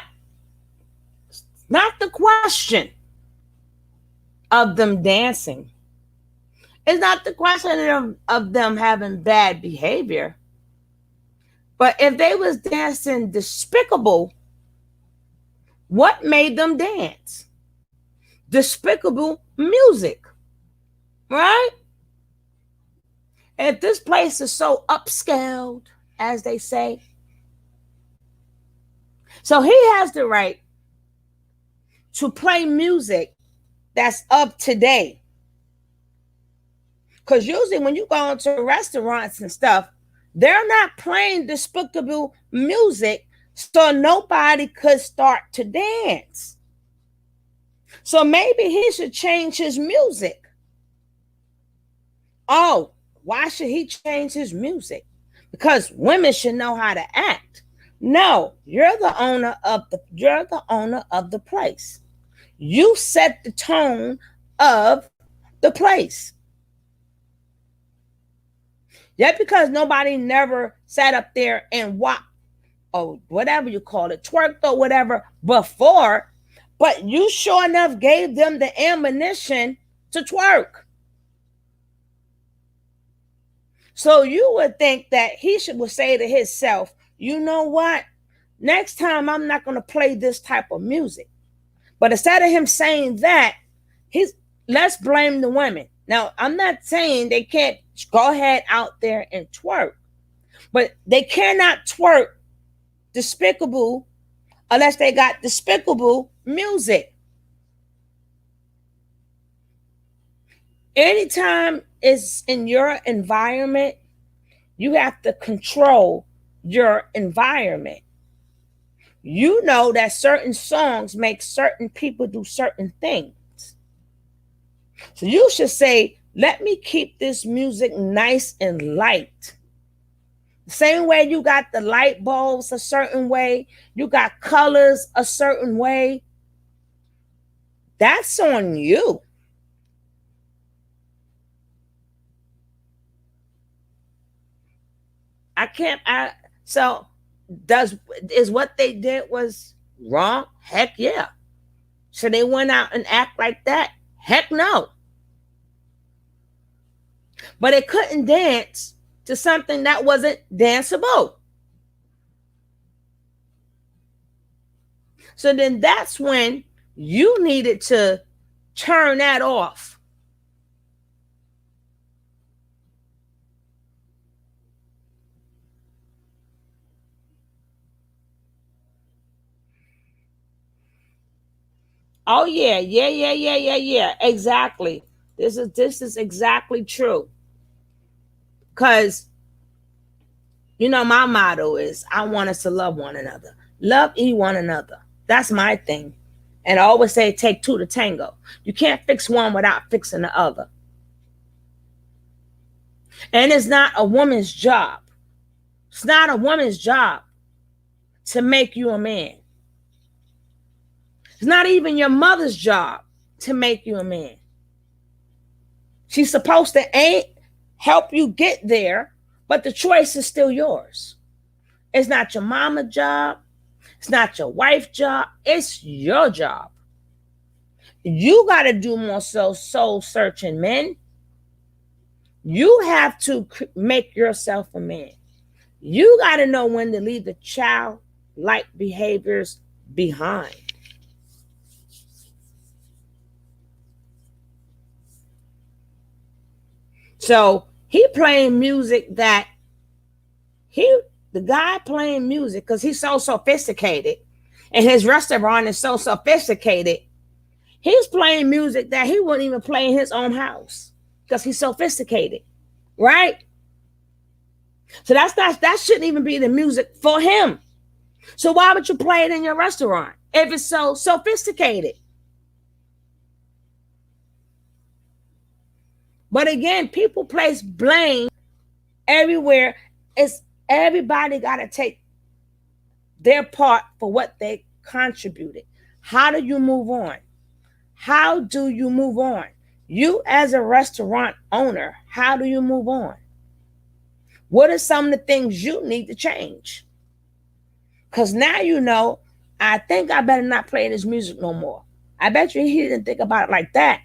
it's not the question of them dancing. It's not the question of them having bad behavior. But if they was dancing despicable, what made them dance? Despicable music, right? If this place is so upscaled, as they say, so he has the right to play music that's up to date. Because usually when you go into restaurants and stuff, they're not playing despicable music, so nobody could start to dance. So maybe he should change his music. Oh, why should he change his music? Because women should know how to act. No, you're the owner of the place. You set the tone of the place. Just because nobody never sat up there and walked or whatever you call it, twerked or whatever before, but you sure enough gave them the ammunition to twerk. So you would think that he would say to himself, you know what? Next time I'm not going to play this type of music. But instead of him saying that, let's blame the women. Now, I'm not saying they can't go ahead out there and twerk, but they cannot twerk despicable unless they got despicable music. Anytime it's in your environment, you have to control your environment. You know that certain songs make certain people do certain things. So you should say, let me keep this music nice and light. The same way you got the light bulbs a certain way, you got colors a certain way. That's on you. So is what they did was wrong? Heck yeah. So they went out and act like that? Heck no. But they couldn't dance to something that wasn't danceable. So then that's when you needed to turn that off. Oh yeah. Exactly. This is exactly true. Because, my motto is, I want us to love one another. Love one another. That's my thing. And I always say, take two to tango. You can't fix one without fixing the other. And it's not a woman's job. It's not a woman's job to make you a man. It's not even your mother's job to make you a man. She's supposed to help you get there, but the choice is still yours. It's not your mama's job. It's not your wife's job. It's your job. You got to do more soul searching, men. You have to make yourself a man. You got to know when to leave the child like behaviors behind. So he playing music that he the guy playing music because he's so sophisticated and his restaurant is so sophisticated. He's playing music that he wouldn't even play in his own house because he's sophisticated, right? So that shouldn't even be the music for him. So why would you play it in your restaurant if it's so sophisticated? But again, people place blame everywhere. It's everybody got to take their part for what they contributed. How do you move on? How do you move on? You as a restaurant owner, how do you move on? What are some of the things you need to change? Because now you know, I think I better not play this music no more. I bet you he didn't think about it like that.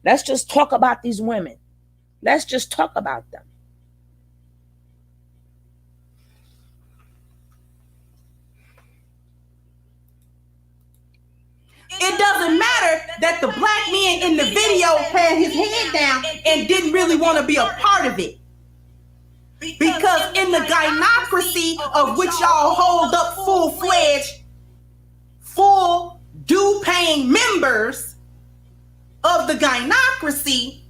Let's just talk about these women. Let's just talk about them. It doesn't matter that the black man in the video had his head down and didn't really want to be a part of it. Because in the gynocracy of which y'all hold up full-fledged, full due-paying members of the gynocracy,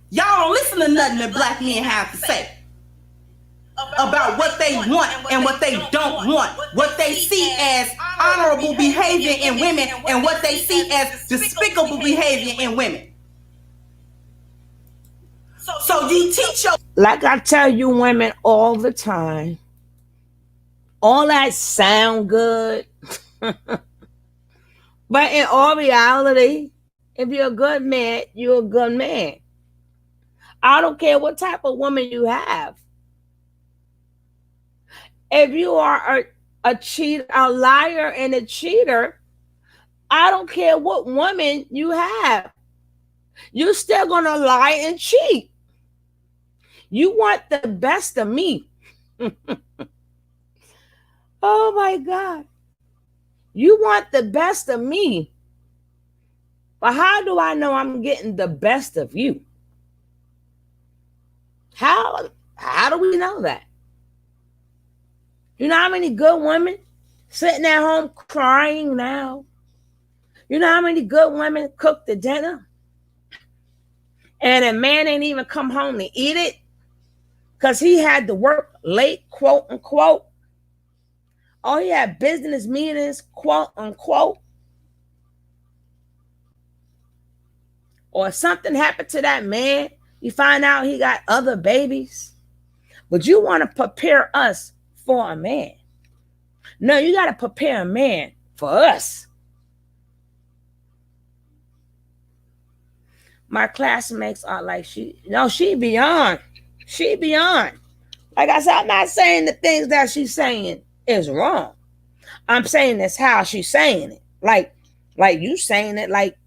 y'all don't listen to nothing that black men have to say about what they want and what they don't want, what they see as honorable behavior in women and what they see as despicable behavior in women. So you teach your... Like I tell you women all the time, all that sound good. But in all reality, if you're a good man, you're a good man. I don't care what type of woman you have. If you are a cheater, a liar and a cheater, I don't care what woman you have. You're still going to lie and cheat. You want the best of me. Oh my God. You want the best of me. But how do I know I'm getting the best of you? How do we know that? You know how many good women sitting at home crying now? You know how many good women cook the dinner? And a man ain't even come home to eat it because he had to work late, quote unquote. Oh, he had business meetings, quote unquote. Or something happened to that man. You find out he got other babies. But you want to prepare us for a man. No, you got to prepare a man for us. My classmates are like, she beyond. She beyond. Like I said, I'm not saying the things that she's saying is wrong. I'm saying that's how she's saying it. Like you saying it like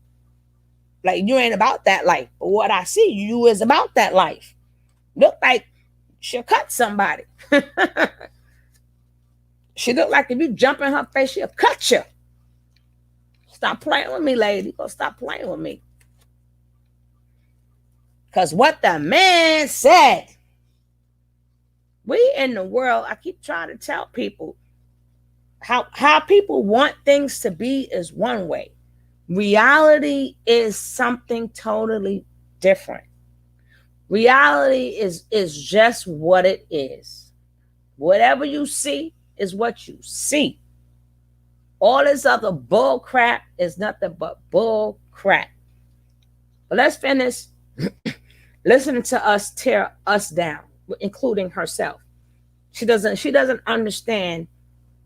you ain't about that life. But what I see you is about that life. Look like she'll cut somebody. She look like if you jump in her face, she'll cut you. Stop playing with me, lady. Go stop playing with me. Because what the man said, we in the world, I keep trying to tell people, how people want things to be is one way. Reality is something totally different. Reality is just what it is. Whatever you see is what you see. All this other bull crap is nothing but bull crap. But let's finish listening to us tear us down, including herself. She doesn't understand.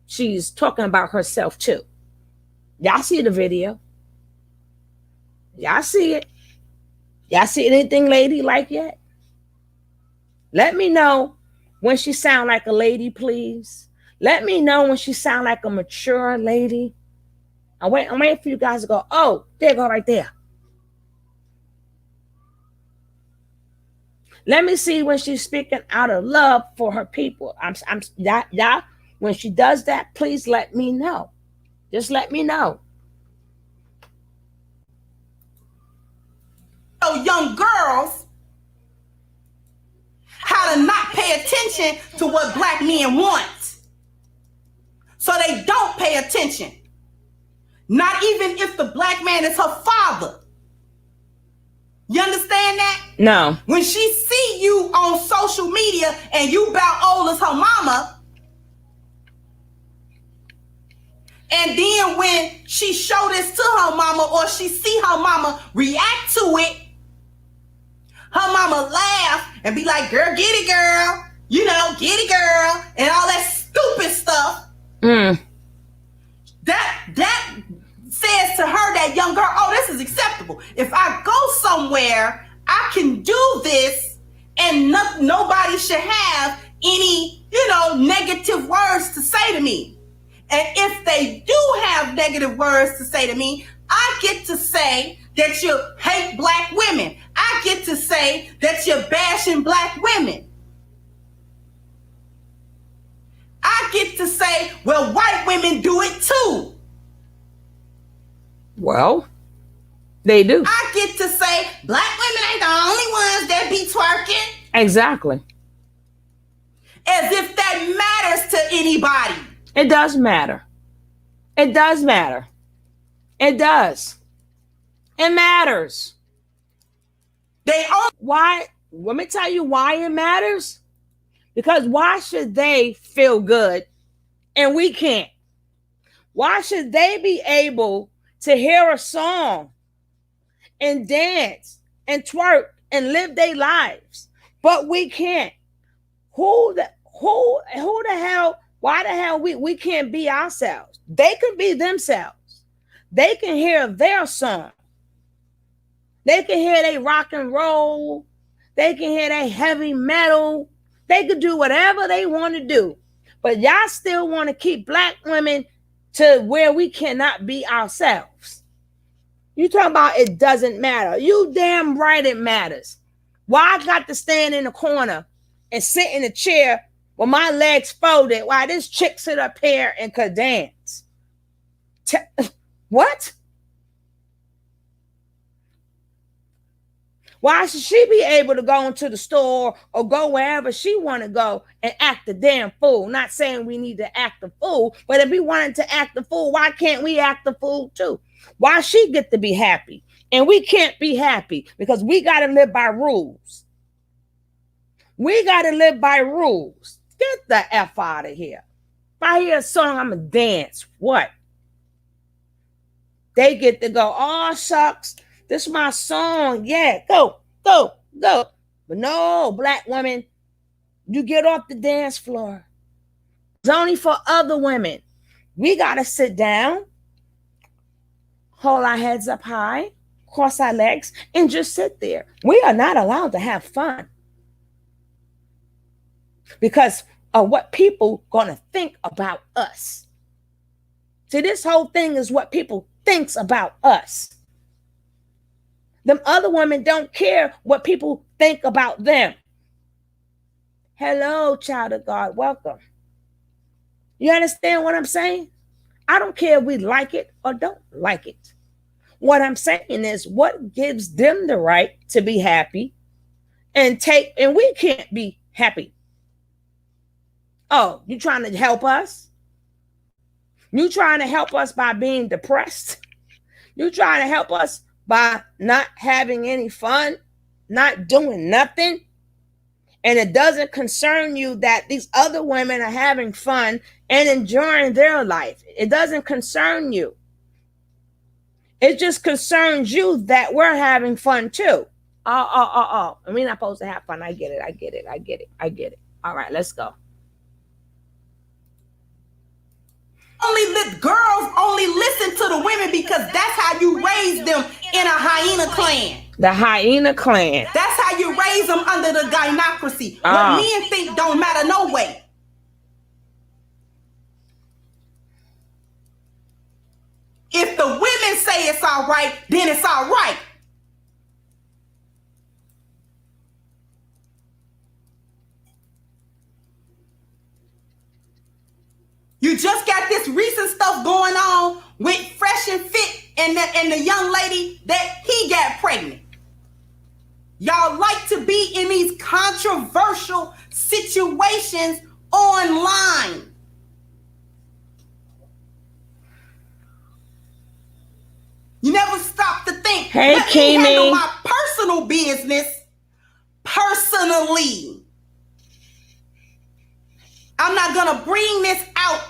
She's talking about herself too. Y'all see the video. Y'all see it. Y'all see anything ladylike yet? Let me know when she sound like a lady, please. Let me know when she sound like a mature lady. I'm waiting for you guys to go, oh, there you go right there. Let me see when she's speaking out of love for her people. Yeah. When she does that, please let me know. Just let me know. So young girls how to not pay attention to what black men want. So they don't pay attention. Not even if the black man is her father. You understand that? No. When she see you on social media and you about old as her mama, and then when she show this to her mama or she see her mama react to it, her mama laugh and be like, girl, get it, girl. You know, get it, girl. And all that stupid stuff. That says to her, that young girl, oh, this is acceptable. If I go somewhere, I can do this and nobody should have any, negative words to say to me. And if they do have negative words to say to me, I get to say that you hate black women. I get to say that you're bashing black women. I get to say, well, white women do it too. Well, they do. I get to say, black women ain't the only ones that be twerking. Exactly. As if that matters to anybody. It does matter. It does matter. It does. It matters. Why? Let me tell you why it matters. Because why should they feel good and we can't? Why should they be able to hear a song and dance and twerk and live their lives, but we can't? Who the hell? Why the hell we can't be ourselves? They can be themselves. They can hear their song. They can hear they rock and roll. They can hear they heavy metal. They could do whatever they want to do. But y'all still want to keep black women to where we cannot be ourselves. You talking about it doesn't matter. You damn right it matters. Why I got to stand in the corner and sit in a chair with my legs folded while this chick sit up here and could dance? What? Why should she be able to go into the store or go wherever she want to go and act a damn fool? Not saying we need to act a fool, but if we wanted to act a fool, why can't we act a fool too? Why she get to be happy and we can't be happy? Because we got to live by rules. We got to live by rules. Get the F out of here. If I hear a song, I'm going to dance. What? They get to go, oh, shucks. This is my song. Yeah, go. But no, black women, you get off the dance floor. It's only for other women. We got to sit down, hold our heads up high, cross our legs, and just sit there. We are not allowed to have fun because of what people going to think about us. See, this whole thing is what people thinks about us. Them other women don't care what people think about them. Hello, child of God. Welcome. You understand what I'm saying? I don't care if we like it or don't like it. What I'm saying is what gives them the right to be happy and we can't be happy. Oh, you trying to help us? You trying to help us by being depressed? You trying to help us by not having any fun, not doing nothing? And it doesn't concern you that these other women are having fun and enjoying their life. It doesn't concern you. It just concerns you that we're having fun too. Oh. And we're not supposed to have fun. I get it. All right, let's go. Girls only listen to the women because that's how you raise them in a hyena clan. The hyena clan. That's how you raise them under the gynocracy. What men think don't matter no way. If the women say it's all right, then it's all right. You just got this recent stuff going on with Fresh and Fit and the young lady that he got pregnant. Y'all like to be in these controversial situations online. You never stop to think, hey, let me handle my personal business personally. I'm not going to bring this out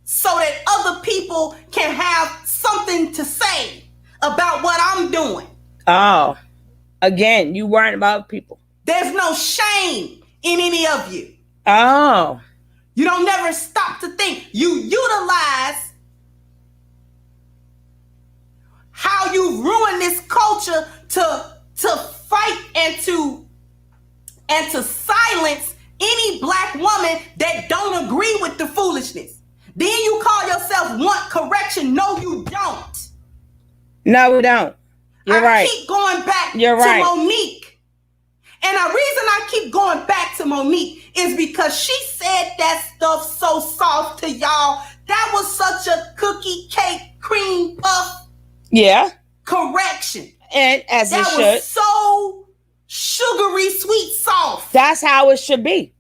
so that other people can have something to say about what I'm doing. Oh, again, you worrying about people. There's no shame in any of you. Oh. You don't never stop to think. You utilize how you ruin this culture to fight and to silence any black woman that don't agree with the foolishness. Then you call yourself want correction. No, you don't. No, we don't. You're right. I keep going back to Monique. And the reason I keep going back to Monique is because she said that stuff so soft to y'all. That was such a cookie cake cream puff. Yeah. Correction. And as it should. That was so sugary, sweet, soft. That's how it should be.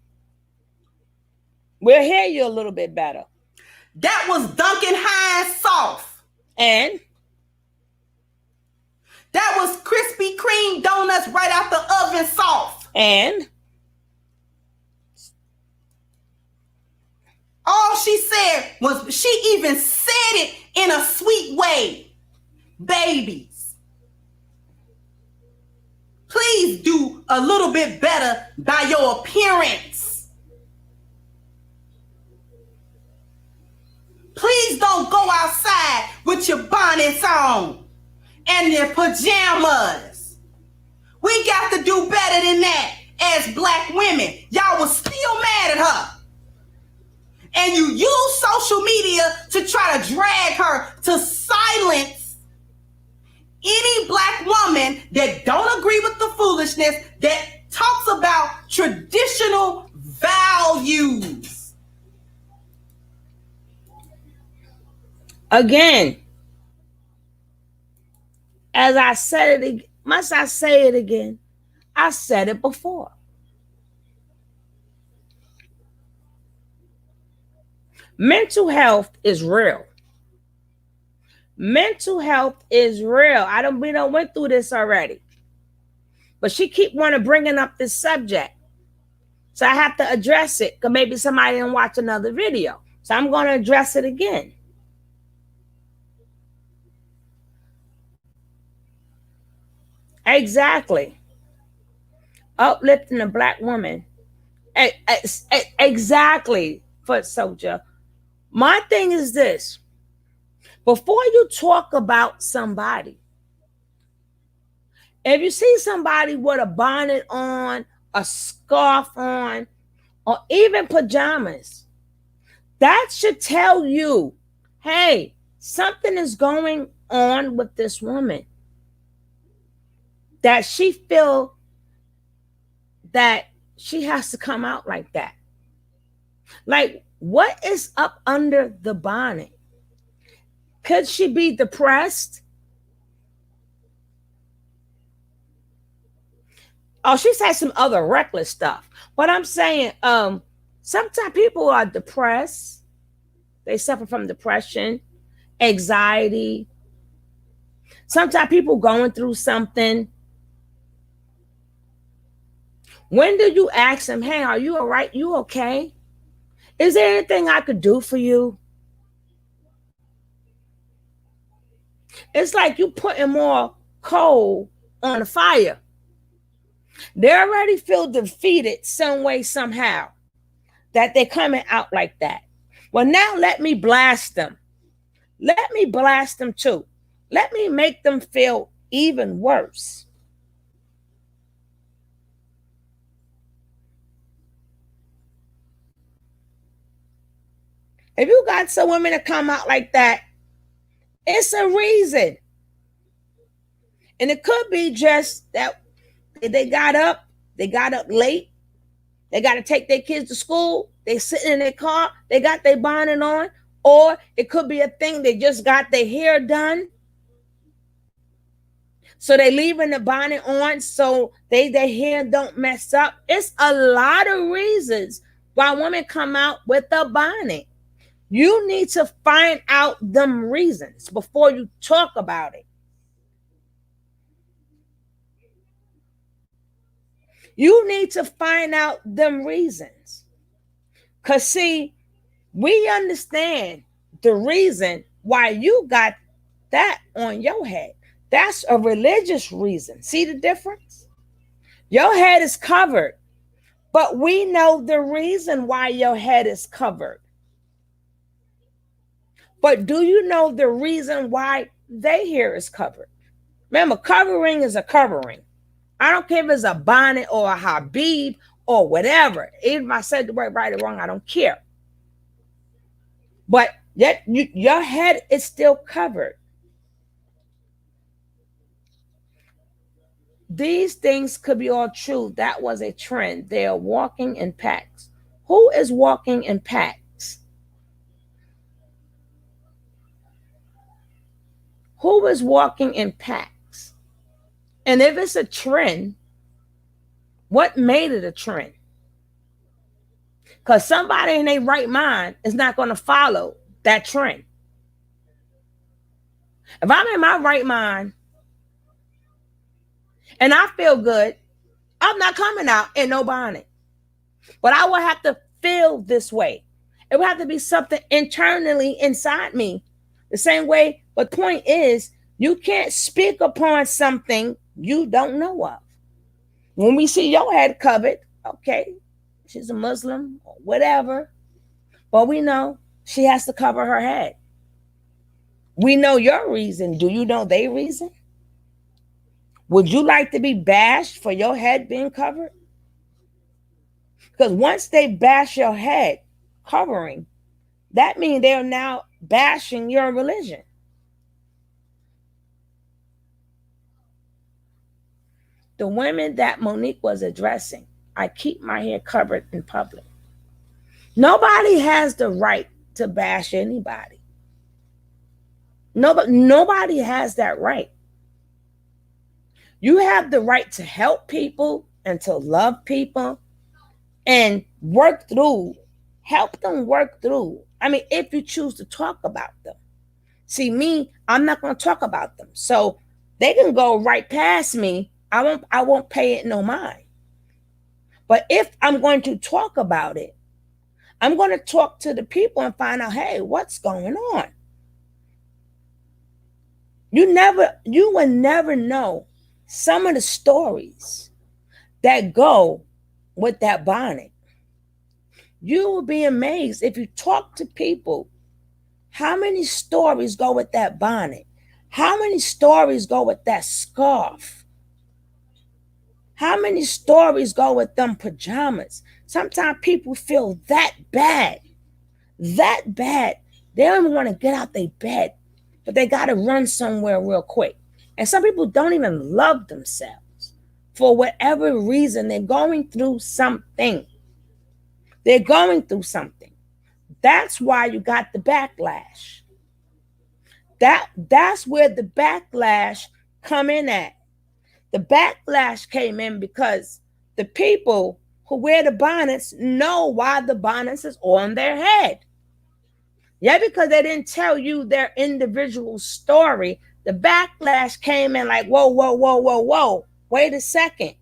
We'll hear you a little bit better. That was Duncan Hines soft. And? That was Krispy Kreme donuts right out the oven soft. And? All she said was, she even said it in a sweet way. Babies, please do a little bit better by your appearance. Please don't go outside with your bonnets on and your pajamas. We got to do better than that as black women. Y'all was still mad at her. And you use social media to try to drag her to silence any black woman that don't agree with the foolishness, that talks about traditional values. Again, as I said it, must I say it again? I said it before. Mental health is real. Mental health is real. We don't went through this already. But she keep wanting to bringing up this subject. So I have to address it because maybe somebody didn't watch another video. So I'm going to address it again. Exactly. Uplifting a black woman. Exactly, Foot Soldier. My thing is this. Before you talk about somebody, if you see somebody with a bonnet on, a scarf on, or even pajamas, that should tell you, hey, something is going on with this woman. That she feel that she has to come out like that. Like, what is up under the bonnet? Could she be depressed? Oh, she's had some other reckless stuff. But I'm saying, sometimes people are depressed. They suffer from depression, anxiety. Sometimes people going through something. When do you ask them, hey, are you all right? You okay? Is there anything I could do for you? It's like you putting more coal on the fire. They already feel defeated some way, somehow, that they're coming out like that. Well, now let me blast them. Let me blast them too. Let me make them feel even worse. If you got some women that come out like that, it's a reason. And it could be just that they got up late, They got to take their kids to school. They sitting in their car. They got their bonnet on. Or it could be a thing they just got their hair done. So they leaving the bonnet on so their hair don't mess up. It's a lot of reasons why women come out with a bonnet. You need to find out them reasons before you talk about it. You need to find out them reasons. Because, see, we understand the reason why you got that on your head. That's a religious reason. See the difference? Your head is covered, but we know the reason why your head is covered. But do you know the reason why their hair is covered? Remember, covering is a covering. I don't care if it's a bonnet or a habib or whatever. Even if I said the word right or wrong, I don't care. But yet your head is still covered. These things could be all true. That was a trend. They are walking in packs. Who is walking in packs? Who is walking in packs? And if it's a trend, what made it a trend? Because somebody in their right mind is not going to follow that trend. If I'm in my right mind and I feel good, I'm not coming out in no bonnet. But I will have to feel this way. It will have to be something internally inside me. The same way, but the point is, you can't speak upon something you don't know of. When we see your head covered, okay, she's a Muslim or whatever, but we know she has to cover her head. We know your reason. Do you know their reason? Would you like to be bashed for your head being covered? Because once they bash your head covering, that means they're now bashing your religion. The women that Monique was addressing, I keep my hair covered in public. Nobody has the right to bash anybody. Nobody has that right. You have the right to help people and to love people and help them work through. I mean, if you choose to talk about them. See, me, I'm not going to talk about them. So they can go right past me. I won't pay it no mind. But if I'm going to talk about it, I'm going to talk to the people and find out, hey, what's going on? You will never know some of the stories that go with that bonnet. You will be amazed if you talk to people. How many stories go with that bonnet? How many stories go with that scarf? How many stories go with them pajamas? Sometimes people feel that bad. They don't even want to get out their bed, but they got to run somewhere real quick. And some people don't even love themselves. For whatever reason, they're going through something. That's why you got the backlash. That's where the backlash come in at. The backlash came in because the people who wear the bonnets know why the bonnets is on their head. Yeah, because they didn't tell you their individual story. The backlash came in like, whoa. Wait a second.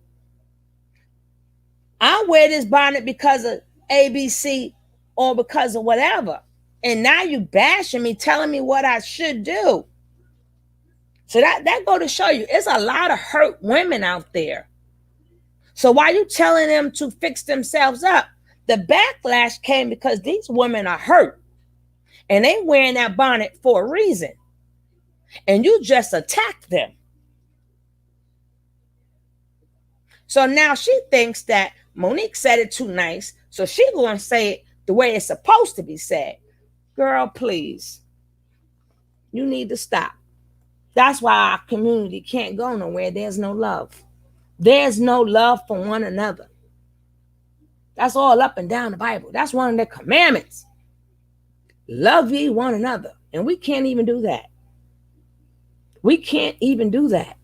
I wear this bonnet because of ABC or because of whatever. And now you bashing me, telling me what I should do. So that go to show you, it's a lot of hurt women out there. So why you telling them to fix themselves up? The backlash came because these women are hurt. And they wearing that bonnet for a reason. And you just attacked them. So now she thinks that Monique said it too nice, so she going to say it the way it's supposed to be said. Girl, please. You need to stop. That's why our community can't go nowhere. There's no love. There's no love for one another. That's all up and down the Bible. That's one of the commandments. Love ye one another. And we can't even do that. We can't even do that.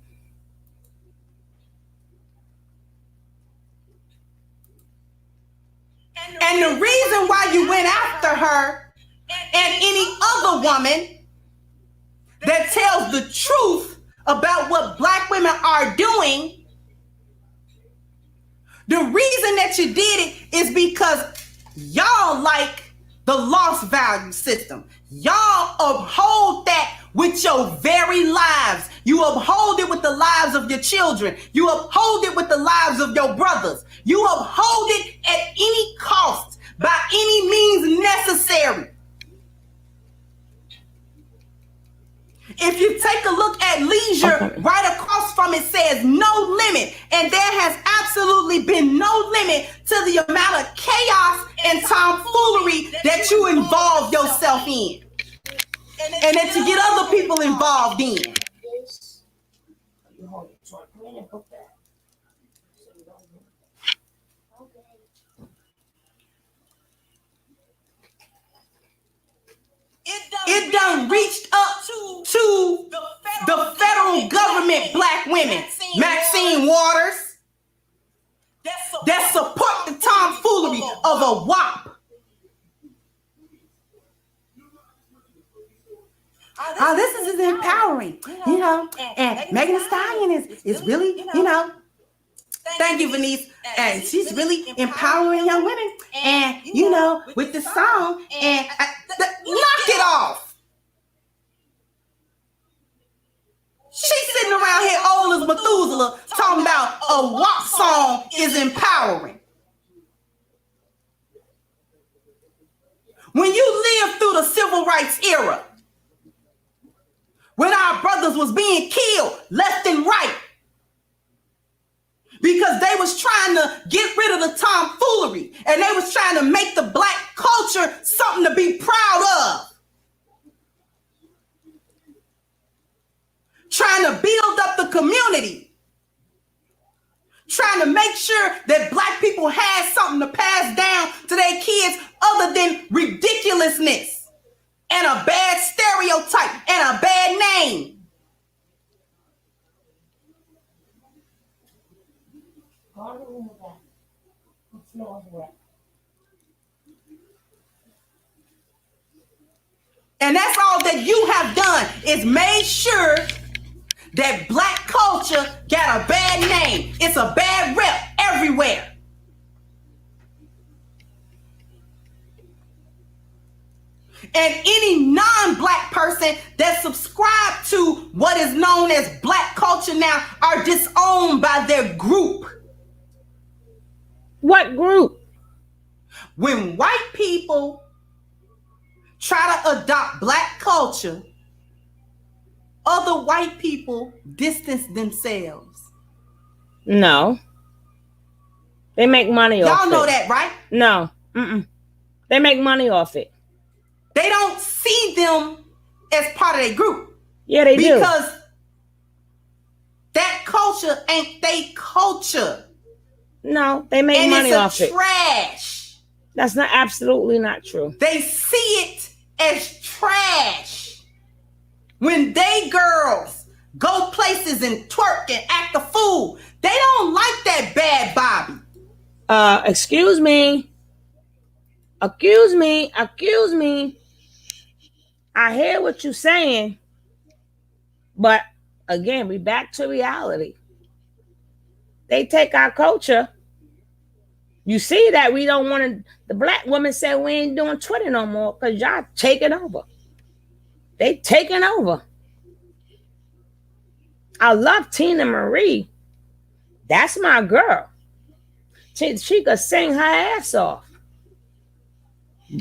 And the reason why you went after her and any other woman that tells the truth about what Black women are doing, the reason that you did it is because y'all like the lost value system. Y'all uphold that with your very lives. You uphold it with the lives of your children. You uphold it with the lives of your brothers. You uphold it at any cost, by any means necessary. If you take a look at leisure, right across from it says no limit. And there has absolutely been no limit to the amount of chaos and tomfoolery that you involve yourself in. And that you get other people involved in. It done reached up to the federal government, Black women, Maxine Waters, that support the tomfoolery of a WAP. This is empowering, you know, and Megan Thee Stallion is really, you know, thank you, Venice, and she's really empowering young women, and, you know, with the song, and knock it off. She's sitting around here old as Methuselah talking about a WAP song is empowering. When you live through the civil rights era, when our brothers was being killed left and right because they was trying to get rid of the tomfoolery and they was trying to make the Black culture something to be proud of. Trying to build up the community. Trying to make sure that Black people had something to pass down to their kids other than ridiculousness and a bad stereotype and a bad name. And that's all that you have done is made sure that Black culture got a bad name. It's a bad rep everywhere. And any non-Black person that subscribe to what is known as Black culture now are disowned by their group. What group? When white people try to adopt Black culture, other white people distance themselves. No. They make money off it. Y'all know that, right? No. They make money off it. They don't see them as part of their group. Yeah, they do. Because that culture ain't they culture. No, they make money off it. Trash. That's not absolutely not true. They see it as trash. When they girls go places and twerk and act a fool, they don't like that bad Bobby. Excuse me. I hear what you're saying, but again, we back to reality. They take our culture. You see that we don't want to. The Black women said we ain't doing Twitter no more because y'all taking over. They taking over. I love Tina Marie. That's my girl. She could sing her ass off.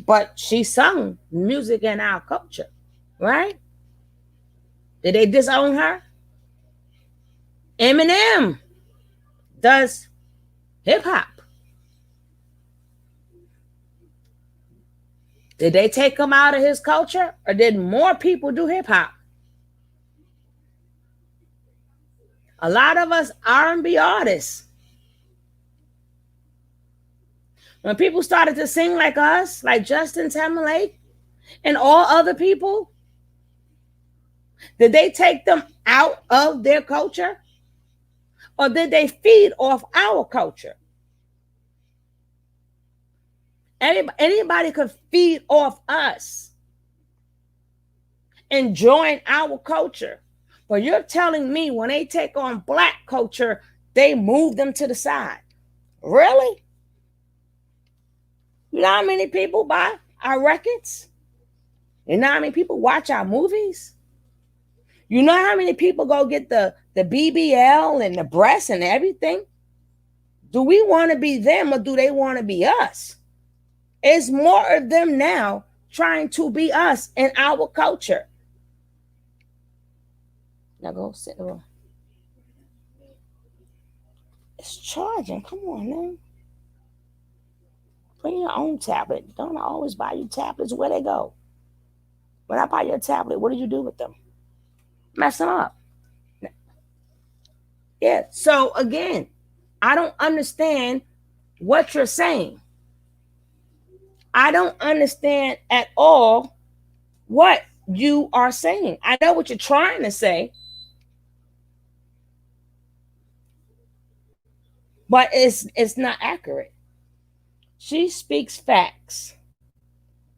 But she sung music in our culture, right? Did they disown her? Eminem does hip hop. Did they take him out of his culture, or did more people do hip hop? A lot of us R&B artists When people started to sing like us, like Justin Timberlake and all other people, did they take them out of their culture? Or did they feed off our culture? Anybody could feed off us and join our culture. But you're telling me when they take on black culture, they move them to the side. Really? You know how many people buy our records? You know how many people watch our movies? You know how many people go get the BBL and the breasts and everything? Do we want to be them or do they want to be us? It's more of them now trying to be us in our culture. Now go sit in the room. It's charging. Come on now. Bring your own tablet. Don't always buy you tablets. Where they go? When I buy your tablet, what do you do with them? Mess them up. Yeah. So again, I don't understand what you're saying. I don't understand at all what you are saying. I know what you're trying to say, but it's not accurate. She speaks facts.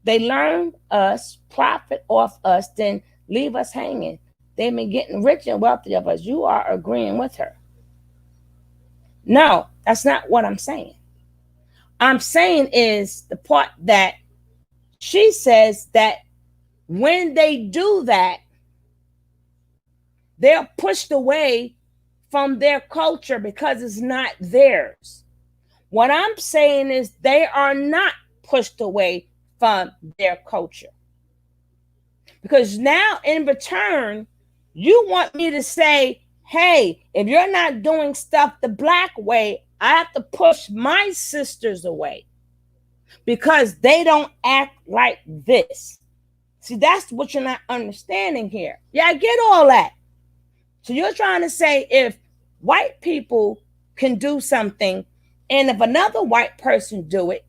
They learn us, profit off us, then leave us hanging. They've been getting rich and wealthy of us. You are agreeing with her. No, that's not what I'm saying. I'm saying is the part that she says that when they do that, they're pushed away from their culture because it's not theirs. What I'm saying is they are not pushed away from their culture. Because now in return, you want me to say, hey, if you're not doing stuff the black way, I have to push my sisters away because they don't act like this. See, that's what you're not understanding here. Yeah, I get all that. So you're trying to say if white people can do something and if another white person do it,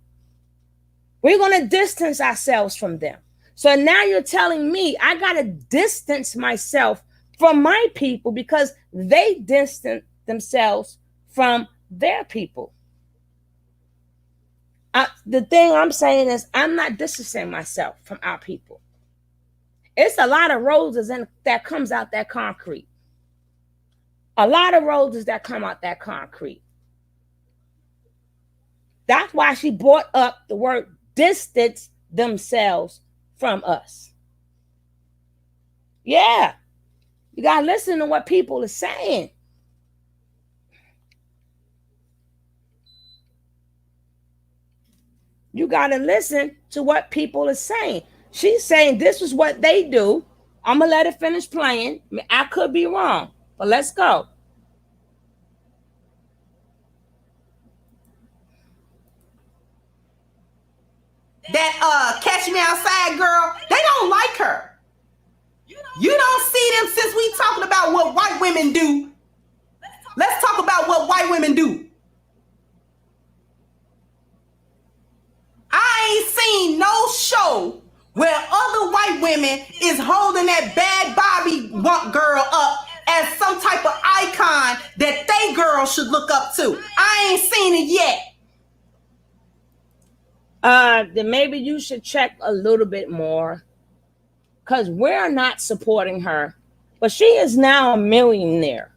we're going to distance ourselves from them. So now you're telling me I got to distance myself from my people because they distance themselves from their people. The thing I'm saying is I'm not distancing myself from our people. It's a lot of roses that comes out that concrete. A lot of roses that come out that concrete. That's why she brought up the word distance themselves from us. Yeah. You got to listen to what people are saying. You got to listen to what people are saying. She's saying this is what they do. I'm going to let it finish playing. I could be wrong, but let's go. That Catch Me Outside girl, they don't like her. You don't see them since we talking about what white women do. Let's talk about what white women do. I ain't seen no show where other white women is holding that bad Barbie girl up as some type of icon that they girls should look up to. I ain't seen it yet. Then maybe you should check a little bit more because we're not supporting her, but she is now a millionaire.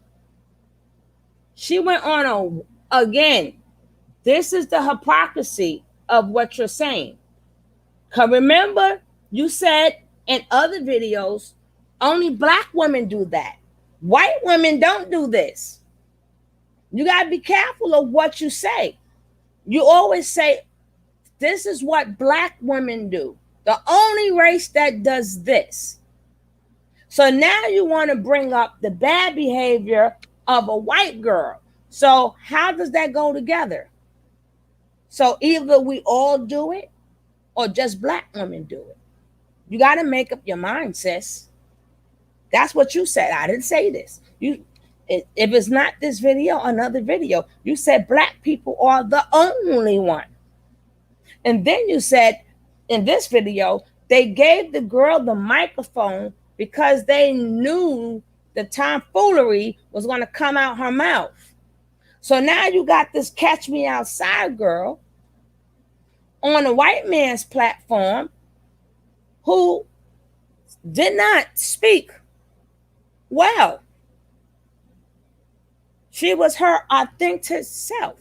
She went on again. This is the hypocrisy of what you're saying. Because remember, you said in other videos, only black women do that. White women don't do this. You got to be careful of what you say. You always say, this is what black women do. The only race that does this. So now you want to bring up the bad behavior of a white girl. So how does that go together? So either we all do it or just black women do it. You got to make up your mind, sis. That's what you said. I didn't say this. If it's not this video, another video, you said black people are the only one. And then you said in this video, they gave the girl the microphone because they knew the tomfoolery was going to come out her mouth. So now you got this catch me outside girl on a white man's platform who did not speak well. She was her authentic self.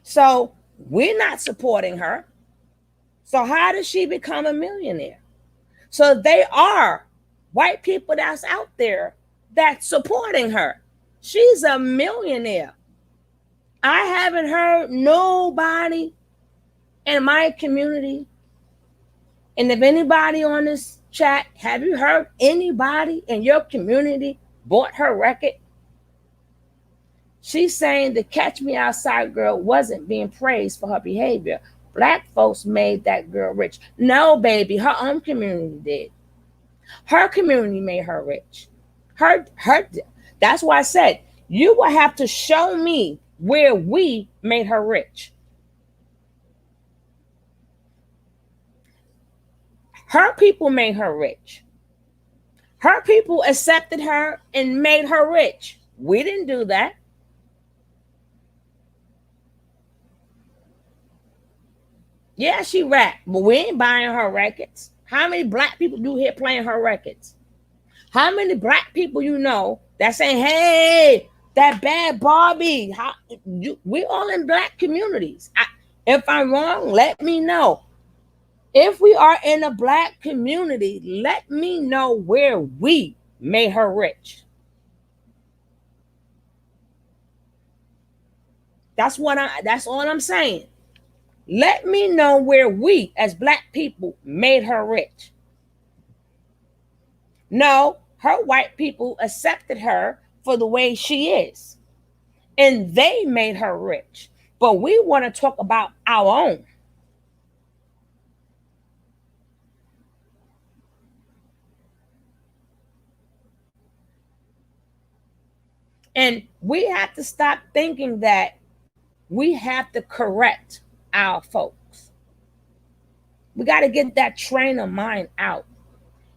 So we're not supporting her. So how did she become a millionaire? So they are white people that's out there that's supporting her. She's a millionaire. I haven't heard nobody in my community, and if anybody on this chat, have you heard anybody in your community bought her record? She's saying the Catch Me Outside girl wasn't being praised for her behavior. Black folks made that girl rich. No, baby, her own community did. Her community made her rich. That's why I said, you will have to show me where we made her rich. Her people made her rich. Her people accepted her and made her rich. We didn't do that. Yeah, she rapped, but we ain't buying her records. How many black people do here playing her records? How many black people you know that saying, hey, that bad Barbie? We all in black communities. If I'm wrong, let me know. If we are in a black community, let me know where we made her rich. That's all I'm saying. Let me know where we as black people made her rich. No, her white people accepted her for the way she is. And they made her rich. But we want to talk about our own. And we have to stop thinking that we have to correct our folks. We got to get that train of mind out.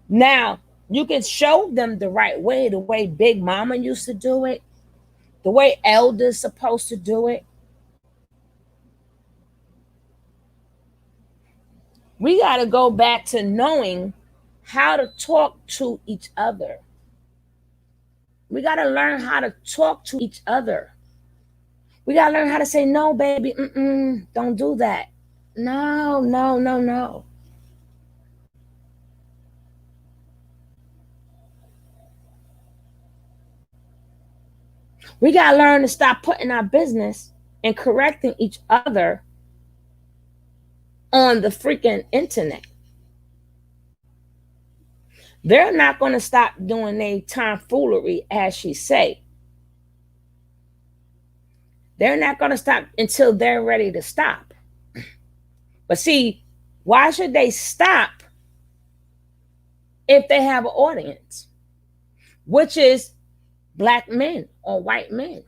Now, you can show them the right way, the way Big Mama used to do it, the way elders supposed to do it. We got to go back to knowing how to talk to each other. We got to learn how to talk to each other. We got to learn how to say, no, baby, don't do that. No. We got to learn to stop putting our business and correcting each other on the freaking internet. They're not going to stop doing their tomfoolery, as she say. They're not going to stop until they're ready to stop. But see, why should they stop if they have an audience, which is black men or white men?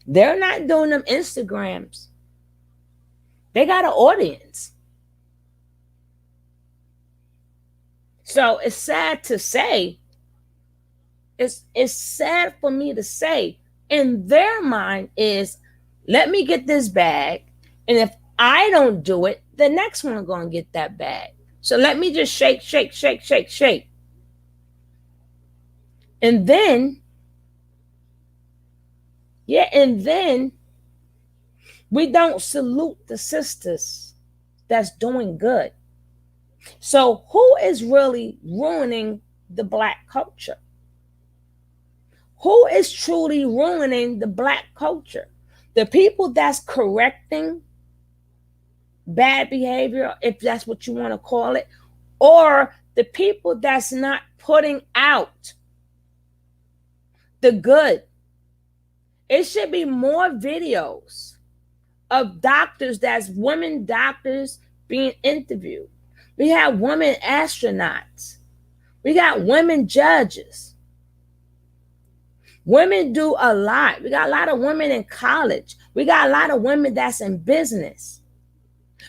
They're not doing them Instagrams. They got an audience. So it's sad to say, it's sad for me to say, in their mind is, let me get this bag, and if I don't do it, the next one going to get that bag. So let me just shake. And then we don't salute the sisters that's doing good. So who is really ruining the black culture? Who is truly ruining the black culture? The people that's correcting bad behavior, if that's what you want to call it, or the people that's not putting out the good. It should be more videos of doctors, that's women doctors being interviewed. We have women astronauts. We got women judges. Women do a lot. We got a lot of women in college. We got a lot of women that's in business.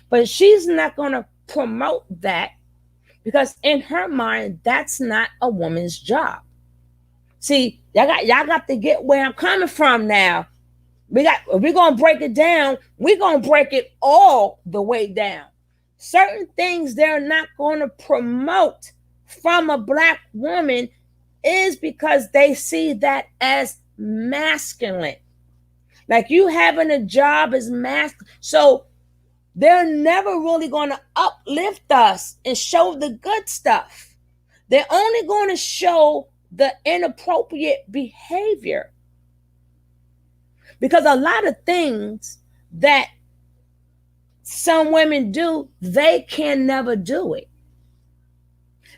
But she's not going to promote that because in her mind, that's not a woman's job. See, y'all got to get where I'm coming from now. We're gonna break it down. We're gonna break it all the way down. Certain things they're not going to promote from a black woman is because they see that as masculine. Like you having a job is masculine. So they're never really going to uplift us and show the good stuff. They're only going to show the inappropriate behavior. Because a lot of things that some women do, they can never do it.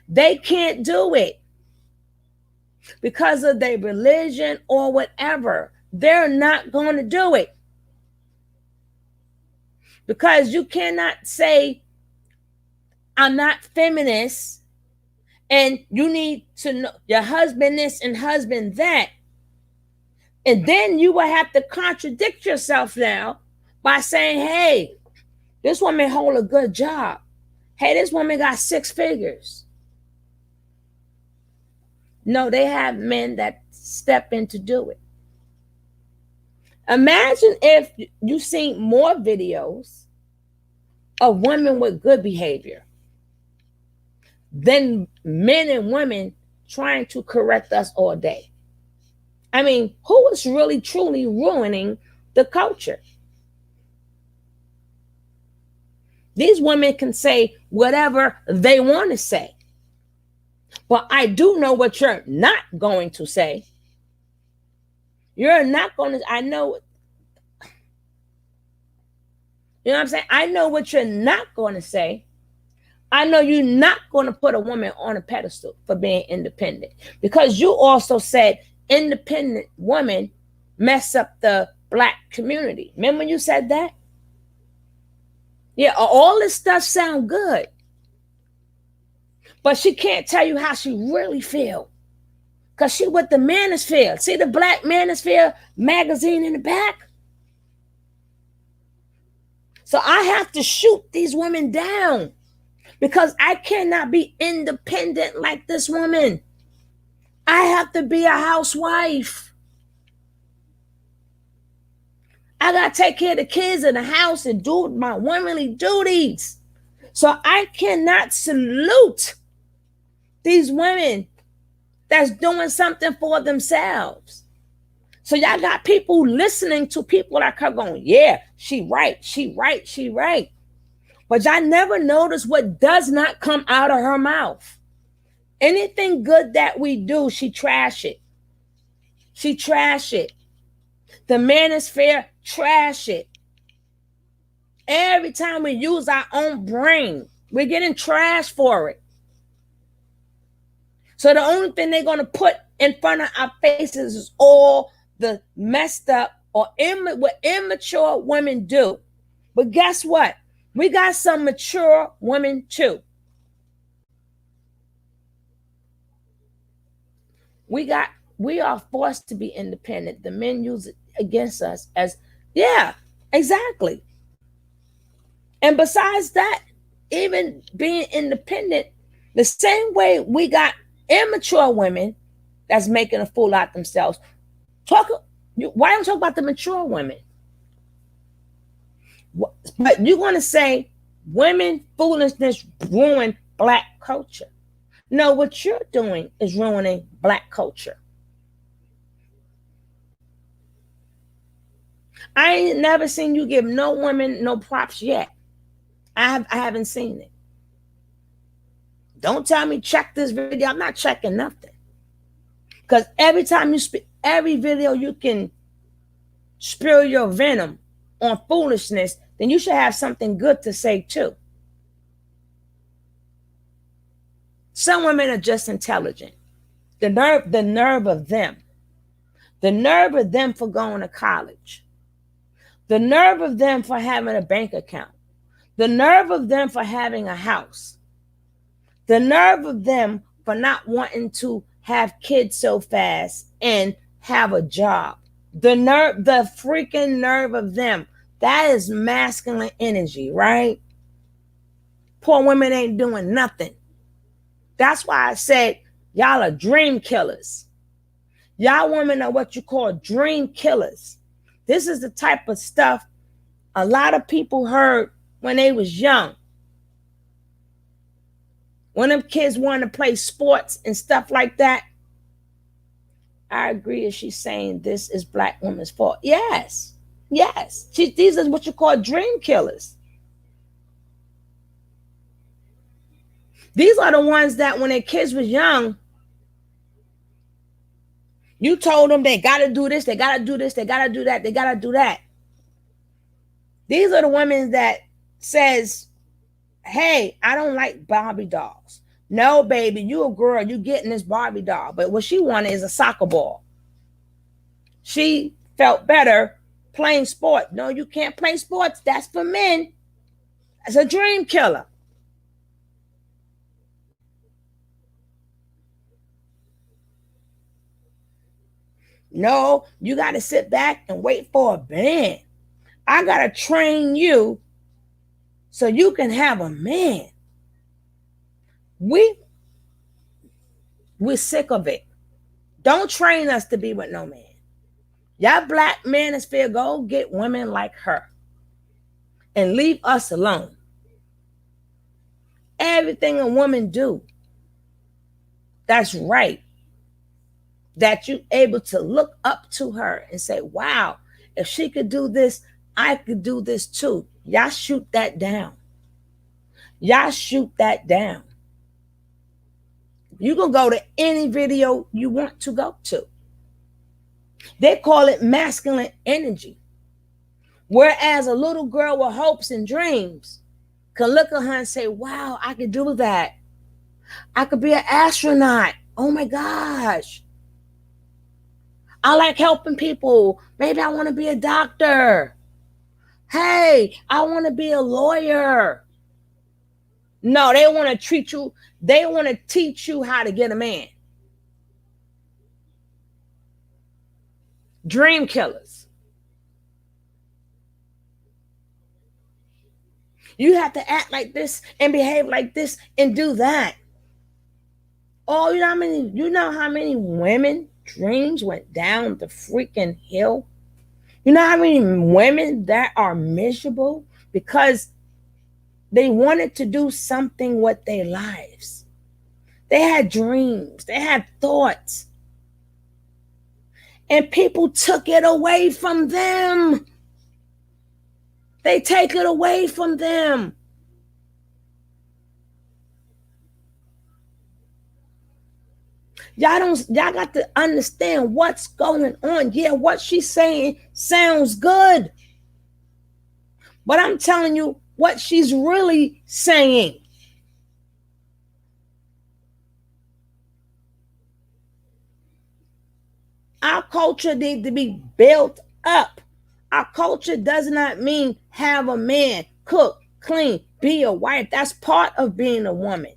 They can't do it because of their religion or whatever. They're not going to do it. Because you cannot say, I'm not feminist, and you need to know your husband this and husband that. And then you will have to contradict yourself now by saying, hey, this woman hold a good job. Hey, this woman got 6 figures. No, they have men that step in to do it. Imagine if you seen more videos of women with good behavior than men and women trying to correct us all day. I mean, who is really truly ruining the culture? These women can say whatever they want to say. But I do know what you're not going to say. You're not going to, I know, you know what I'm saying? I know what you're not going to say. I know you're not going to put a woman on a pedestal for being independent. Because you also said independent women mess up the black community. Remember when you said that? Yeah, all this stuff sound good. But she can't tell you how she really feel. Because she with the manosphere. See the Black Manosphere magazine in the back? So I have to shoot these women down. Because I cannot be independent like this woman. I have to be a housewife. I got to take care of the kids in the house and do my womanly duties. So I cannot salute these women that's doing something for themselves. So y'all got people listening to people like her going, yeah, she right, she right, she right. But y'all never notice what does not come out of her mouth. Anything good that we do, she trash it. She trash it. The manosphere, trash it. Every time we use our own brain, we're getting trash for it. So the only thing they're going to put in front of our faces is all the messed up or what immature women do. But guess what? We got some mature women too. We are forced to be independent. The men use it against us as, yeah, exactly. And besides that, even being independent, the same way we got immature women that's making a fool out themselves. Why don't you talk about the mature women? But you're going to say women foolishness ruin black culture. No, what you're doing is ruining black culture. I ain't never seen you give no women no props yet. I haven't seen it. Don't tell me check this video. I'm not checking nothing. Because every time you speak, every video you can spill your venom on foolishness, then you should have something good to say too. Some women are just intelligent. The nerve of them. The nerve of them for going to college. The nerve of them for having a bank account. The nerve of them for having a house. The nerve of them for not wanting to have kids so fast and have a job. The nerve, the freaking nerve of them. That is masculine energy, right? Poor women ain't doing nothing. That's why I said y'all are dream killers. Y'all women are what you call dream killers. This is the type of stuff a lot of people heard when they was young. When them kids wanted to play sports and stuff like that. I agree if she's saying this is black women's fault. Yes. Yes. These are what you call dream killers. These are the ones that when their kids was young, you told them they got to do this, they got to do this, they got to do that, they got to do that. These are the women that says, hey, I don't like Barbie dolls. No, baby, you a girl, you getting this Barbie doll. But what she wanted is a soccer ball. She felt better playing sport. No, you can't play sports. That's for men. It's a dream killer. No, you got to sit back and wait for a man. I got to train you so you can have a man. We're sick of it. Don't train us to be with no man. Y'all black manosphere, go get women like her and leave us alone. Everything a woman do, that's right. That you able to look up to her and say, wow, if she could do this, I could do this too. Y'all shoot that down. Y'all shoot that down. You can go to any video you want to go to. They call it masculine energy. Whereas a little girl with hopes and dreams can look at her and say, wow, I could do that. I could be an astronaut. Oh my gosh. I like helping people. Maybe I want to be a doctor. Hey, I want to be a lawyer. No, they want to treat you. They want to teach you how to get a man. Dream killers. You have to act like this and behave like this and do that. Oh, you know how many women dreams went down the freaking hill? You know how many women that are miserable because they wanted to do something with their lives. They had dreams, they had thoughts. And people took it away from them. They take it away from them. Y'all got to understand what's going on. Yeah, what she's saying sounds good. But I'm telling you what she's really saying. Our culture needs to be built up. Our culture does not mean have a man, cook, clean, be a wife. That's part of being a woman.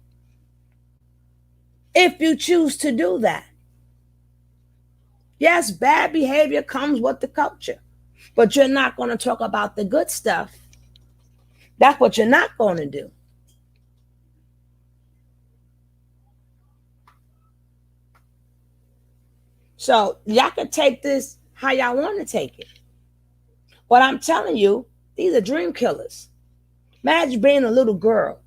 If you choose to do that. Yes, bad behavior comes with the culture, but you're not going to talk about the good stuff. That's what you're not going to do. So y'all can take this how y'all want to take it. But I'm telling you, these are dream killers. Imagine being a little girl.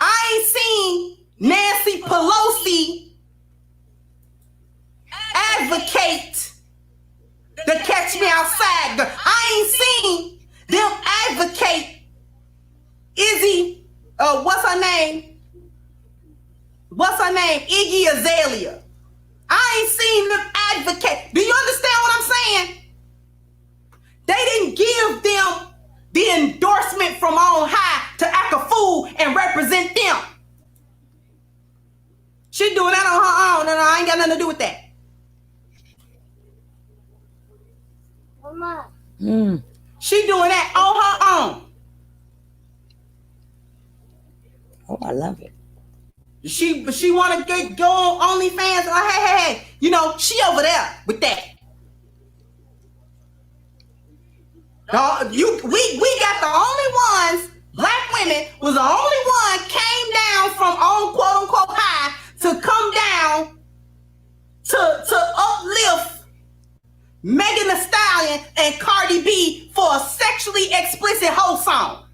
I ain't seen Nancy Pelosi advocate the Catch Me Outside. I ain't seen them advocate Izzy, what's her name? Iggy Azalea. I ain't seen them advocate. Do you understand what I'm saying? They didn't give them the endorsement from on high to act a fool and represent them. She doing that on her own. No, I ain't got nothing to do with that. She doing that on her own. Oh, I love it. She want to go on OnlyFans. Hey. You know, she over there with that. We got the only ones. Black women was the only one came down from on quote unquote high to come down to uplift Megan Thee Stallion and Cardi B for a sexually explicit whole song.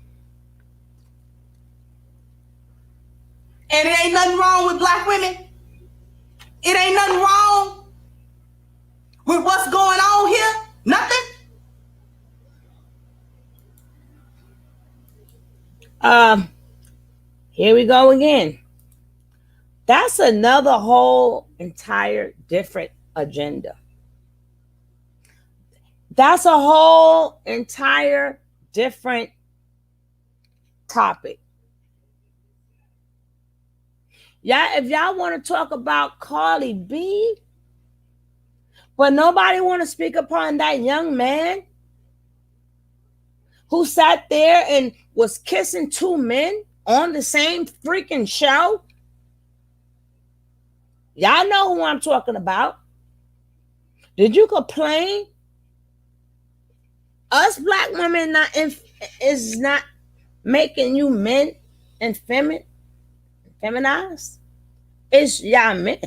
And it ain't nothing wrong with black women. It ain't nothing wrong with what's going on here. Nothing. Here we go again. That's another whole entire different agenda. That's a whole entire different topic. Yeah, if y'all want to talk about Cardi B, but nobody want to speak upon that young man who sat there and was kissing two men on the same freaking show. Y'all know who I'm talking about. Did you complain? Us black women is not making you men and feminized. It's y'all men.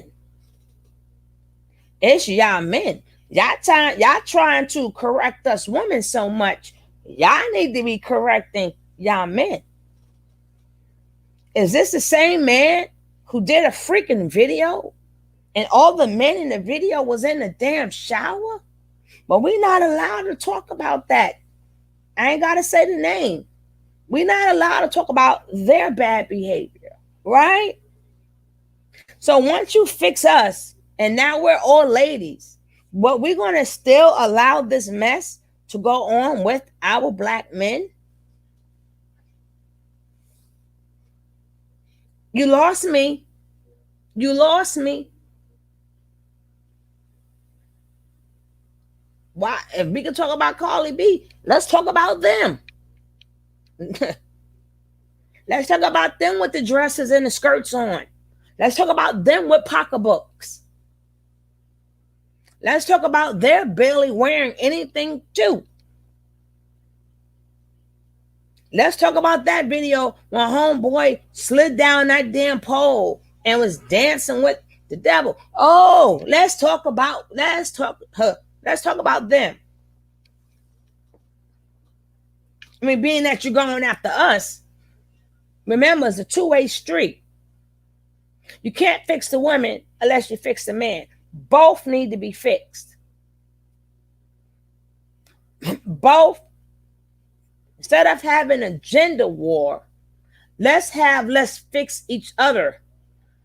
It's y'all men. Y'all trying to correct us women so much. Y'all need to be correcting y'all men. Is this the same man who did a freaking video and all the men in the video was in the damn shower? But we're not allowed to talk about that. I ain't got to say the name. We're not allowed to talk about their bad behavior, right? So once you fix us, and now we're all ladies, but we're going to still allow this mess to go on with our black men? You lost me. You lost me. Why? If we can talk about Cardi B, let's talk about them. Let's talk about them with the dresses and the skirts on. Let's talk about them with pocketbooks. Let's talk about their barely wearing anything too. Let's talk about that video when homeboy slid down that damn pole and was dancing with the devil. Oh, let's talk about them. I mean, being that you're going after us, remember, it's a two-way street. You can't fix the woman unless you fix the man. Both need to be fixed. Both. Instead of having a gender war, let's fix each other.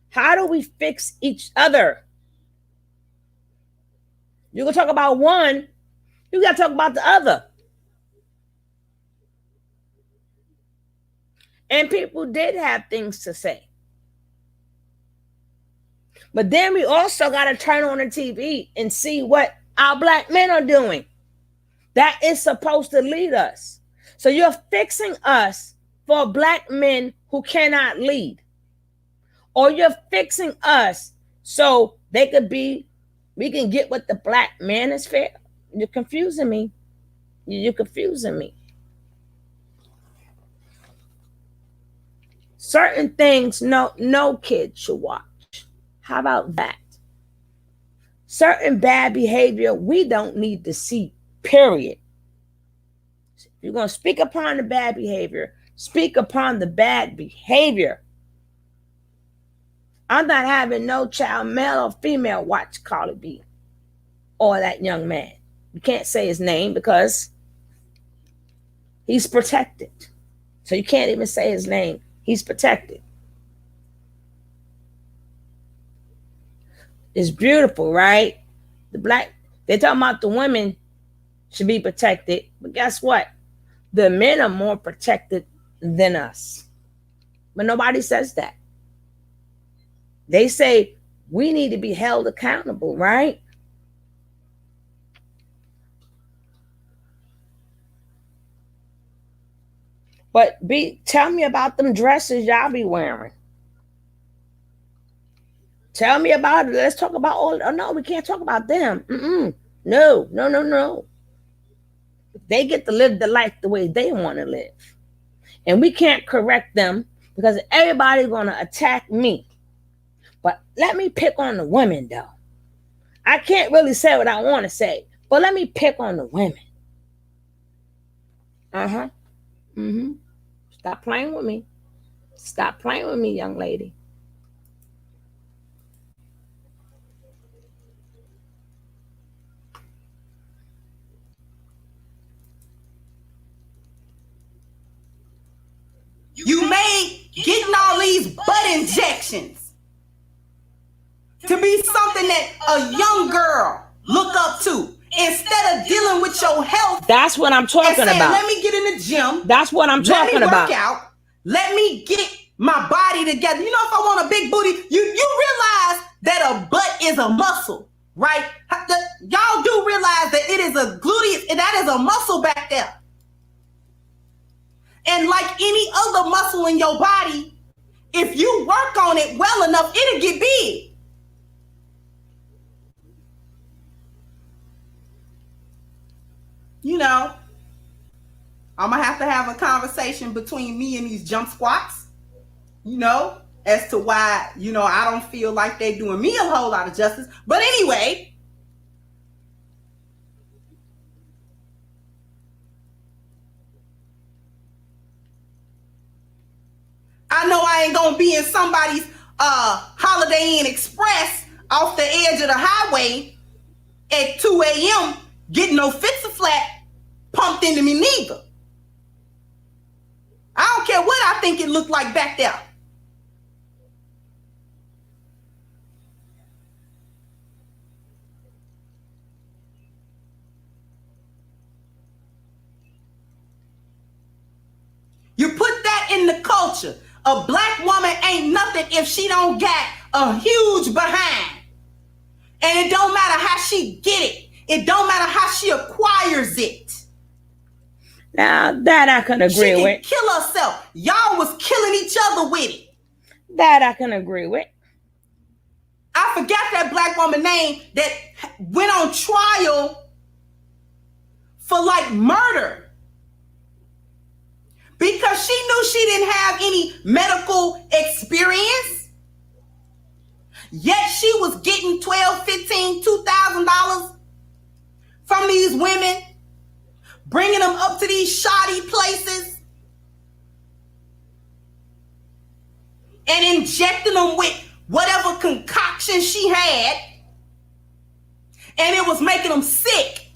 How do we fix each other? You can talk about one, you got to talk about the other. And people did have things to say. But then we also got to turn on the TV and see what our black men are doing. That is supposed to lead us. So you're fixing us for black men who cannot lead. Or you're fixing us so we can get what the black man is fair. You're confusing me. You're confusing me. Certain things no kid should watch. How about that? Certain bad behavior we don't need to see, period. If you're going to speak upon the bad behavior, speak upon the bad behavior. I'm not having no child, male or female, watch Cardi B or that young man. You can't say his name because he's protected. So you can't even say his name. He's protected. It's beautiful, right? They're talking about the women should be protected. But guess what? The men are more protected than us. But nobody says that. They say we need to be held accountable, right? But tell me about them dresses y'all be wearing. Tell me about it. Let's talk about all. Oh no, we can't talk about them. Mm-mm. No, no, no, no. They get to live the life the way they want to live, and we can't correct them because everybody's gonna attack me. But let me pick on the women though. I can't really say what I want to say, but let me pick on the women. Uh-huh. Mm-hmm. Stop playing with me. Stop playing with me, young lady. You made getting all these butt injections to be something that a young girl look up to instead of dealing with your health. That's what I'm talking about. Let me get in the gym. That's what I'm talking about. Let me work out. Let me get my body together. You know, if I want a big booty, you realize that a butt is a muscle, right? Y'all do realize that it is a gluteus, and that is a muscle back there. And like any other muscle in your body, if you work on it well enough, it'll get big. You know, I'm going to have a conversation between me and these jump squats, you know, as to why, you know, I don't feel like they're doing me a whole lot of justice. But anyway, I know I ain't gonna be in somebody's Holiday Inn Express off the edge of the highway at 2 a.m. getting no fix-a-flat pumped into me neither. I don't care what I think it looked like back there. You put that in the culture. A black woman ain't nothing if she don't got a huge behind. And it don't matter how she get it. It don't matter how she acquires it. Now, that I can agree with. She can kill herself. Y'all was killing each other with it. That I can agree with. I forgot that black woman name that went on trial for like murder. Because she knew she didn't have any medical experience. Yet she was getting $12, $15, $2,000 from these women, bringing them up to these shoddy places and injecting them with whatever concoction she had. And it was making them sick.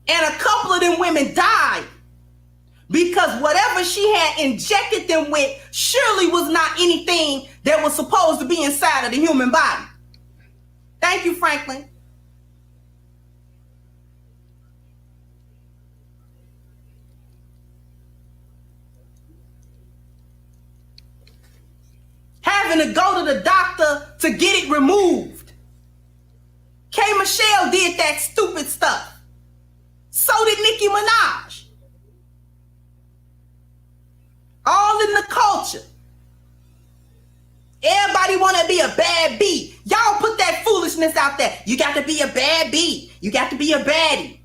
And a couple of them women died. Because whatever she had injected them with surely was not anything that was supposed to be inside of the human body. Thank you, Franklin. Having to go to the doctor to get it removed. K. Michelle did that stupid stuff. So did Nicki Minaj. All in the culture. Everybody want to be a bad bee. Y'all put that foolishness out there. You got to be a bad bee. You got to be a baddie.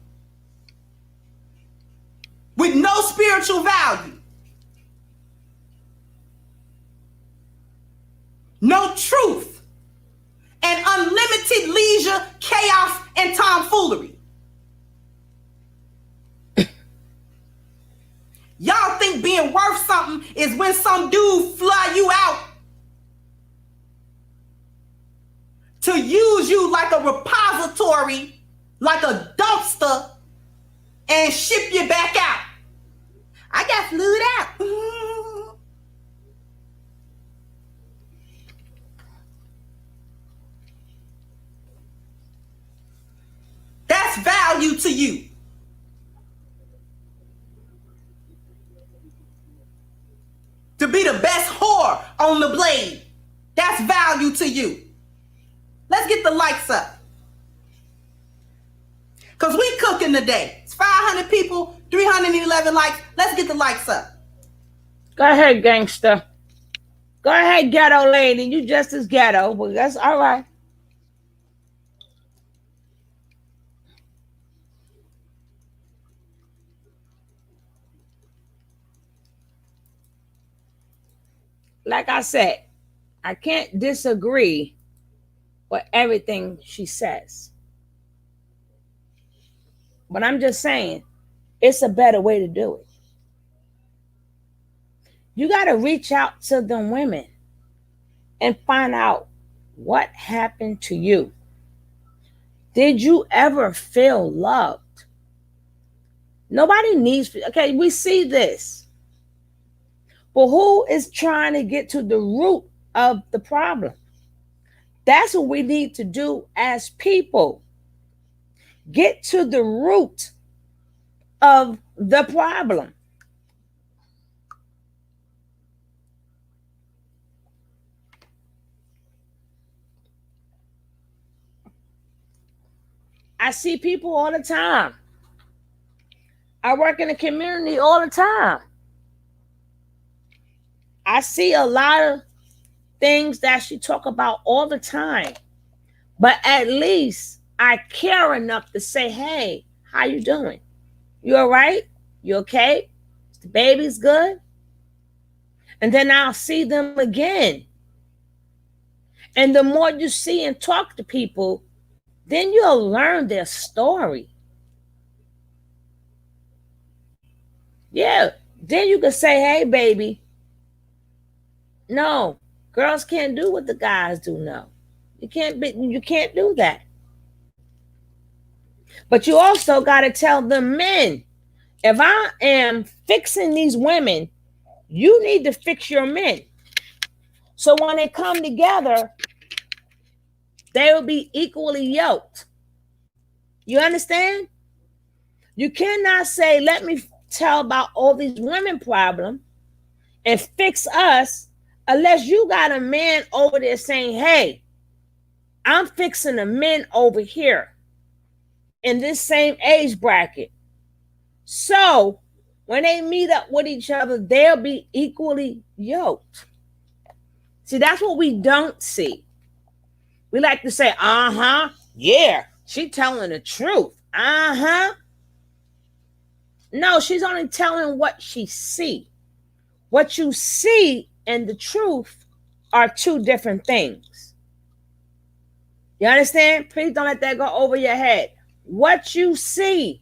With no spiritual value. No truth. And unlimited leisure, chaos, and tomfoolery. Y'all think being worth something is when some dude fly you out to use you like a repository, like a dumpster, and ship you back out. I got flued out. That's value to you. To be the best whore on the blade. That's value to you. Let's get the likes up. Because we cooking today. It's 500 people 311 likes. Let's get the likes up. Go ahead, gangster. Go ahead, ghetto lady. You just as ghetto, but that's all right. Like I said, I can't disagree with everything she says. But I'm just saying, it's a better way to do it. You got to reach out to them women and find out what happened to you. Did you ever feel loved? Nobody needs, okay, we see this. But who is trying to get to the root of the problem? That's what we need to do as people. Get to the root of the problem. I see people all the time. I work in the community all the time. I see a lot of things that she talk about all the time. But at least I care enough to say, hey, how you doing? You all right? You okay? The baby's good? And then I'll see them again. And the more you see and talk to people, then you'll learn their story. Yeah. Then you can say, hey, baby, no, girls can't do what the guys do now. You can't do that. But you also got to tell the men, if I am fixing these women, you need to fix your men. So when they come together, they will be equally yoked. You understand? You cannot say, let me tell about all these women problems and fix us unless you got a man over there saying, hey, I'm fixing the men over here in this same age bracket. So when they meet up with each other, they'll be equally yoked. See, that's what we don't see. We like to say, yeah, she's telling the truth. No, she's only telling what she see. What you see and the truth are two different things. You understand? Please don't let that go over your head. What you see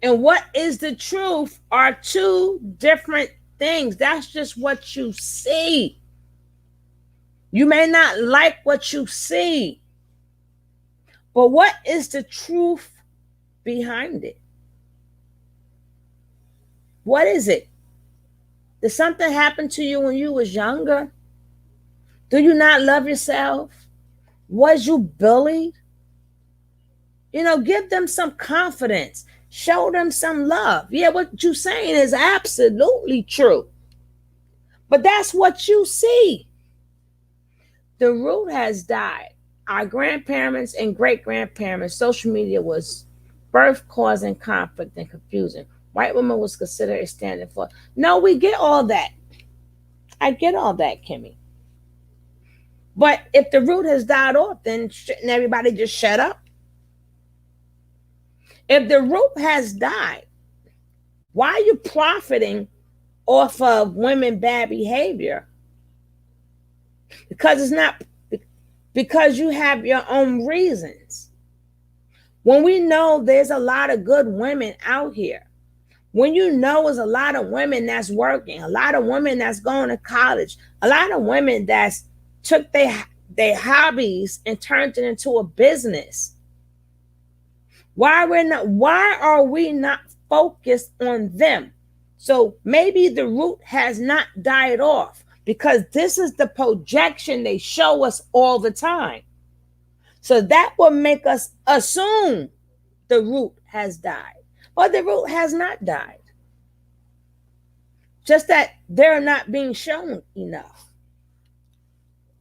and what is the truth are two different things. That's just what you see. You may not like what you see, but what is the truth behind it? What is it? Did something happen to you when you was younger? Do you not love yourself? Was you bullied? Give them some confidence. Show them some love. Yeah, what you're saying is absolutely true. But that's what you see. The root has died. Our grandparents and great-grandparents, social media was birth causing conflict and confusion. White woman was considered standing for. No, we get all that. I get all that, Kimmy. But if the root has died off, then shouldn't everybody just shut up? If the root has died, why are you profiting off of women bad behavior? Because it's not because you have your own reasons. When we know there's a lot of good women out here, when you know there's a lot of women that's working, a lot of women that's going to college, a lot of women that's took their hobbies and turned it into a business. Why are we not focused on them? So maybe the root has not died off because this is the projection they show us all the time. So that will make us assume the root has died. But the root has not died. Just that they're not being shown enough.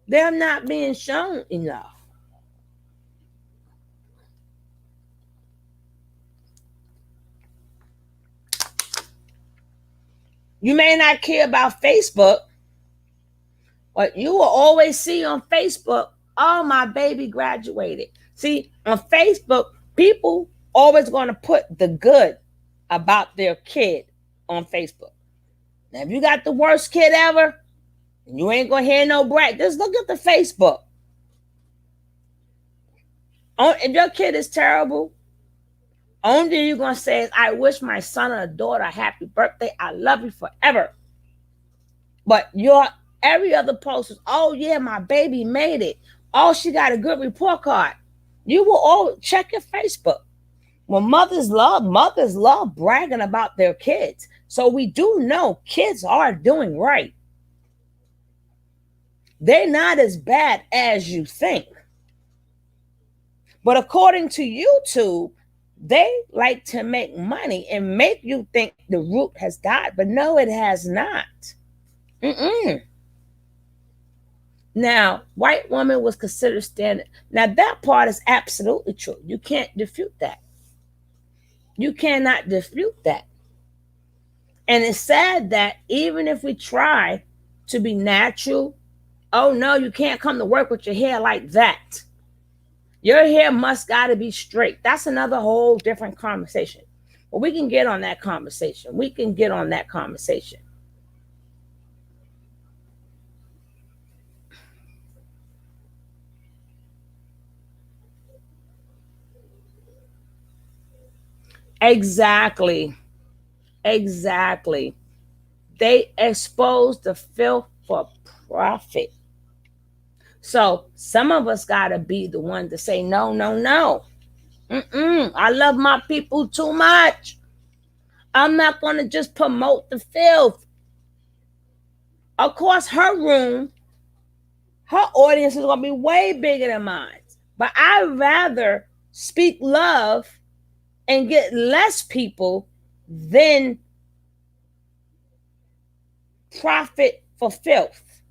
They're not being shown enough. You may not care about Facebook, but you will always see on Facebook, oh, my baby graduated. See, on Facebook, people always going to put the good about their kid on Facebook. Now, if you got the worst kid ever, you ain't going to hear no brag. Just look at the Facebook. If your kid is terrible, only thing you're going to say is, I wish my son or daughter a happy birthday. I love you forever. But your every other post is, oh, yeah, my baby made it. Oh, she got a good report card. You will all check your Facebook. Well, mothers love bragging about their kids. So we do know kids are doing right. They're not as bad as you think. But according to YouTube, they like to make money and make you think the root has died, but no, it has not. Now, white woman was considered standard. Now, that part is absolutely true. You can't dispute that. You cannot dispute that. And it's sad that even if we try to be natural, oh no, you can't come to work with your hair like that. Your hair must gotta be straight. That's another whole different conversation. But we can get on that conversation. Exactly. They expose the filth for profit. So some of us gotta be the one to say no. I love my people too much. I'm not gonna just promote the filth. Of course, her audience is gonna be way bigger than mine. But I'd rather speak love and get less people than profit for filth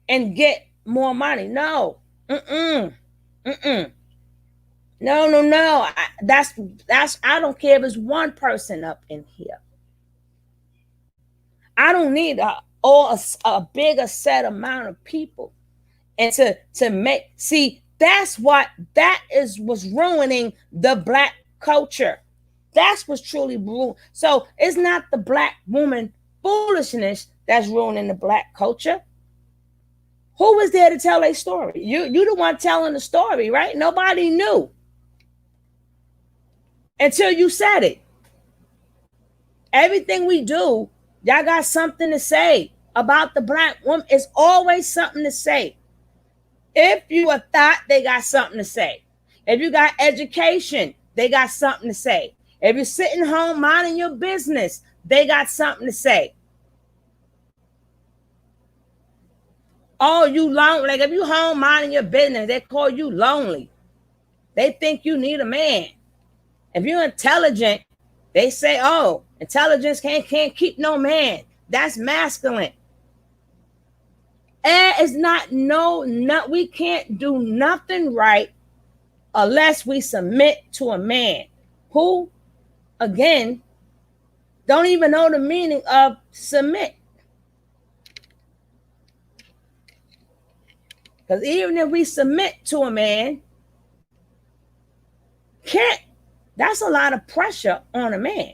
and get more money. No. No. I don't care if it's one person up in here. I don't need a bigger set amount of people. And to make, see, that was ruining the Black culture. That's what's truly ruined. So it's not the Black woman foolishness that's ruining the Black culture. Who was there to tell a story? You the one telling the story, right? Nobody knew until you said it. Everything we do, y'all got something to say about the Black woman. It's always something to say. If you a thought, they got something to say. If you got education, they got something to say. If you're sitting home minding your business, they got something to say. Oh, you lonely. Like if you home minding your business, they call you lonely. They think you need a man. If you're intelligent, they say, oh, intelligence can't keep no man. That's masculine. And it's not we can't do nothing right unless we submit to a man who, again, don't even know the meaning of submit. Because even if we submit to a man, that's a lot of pressure on a man.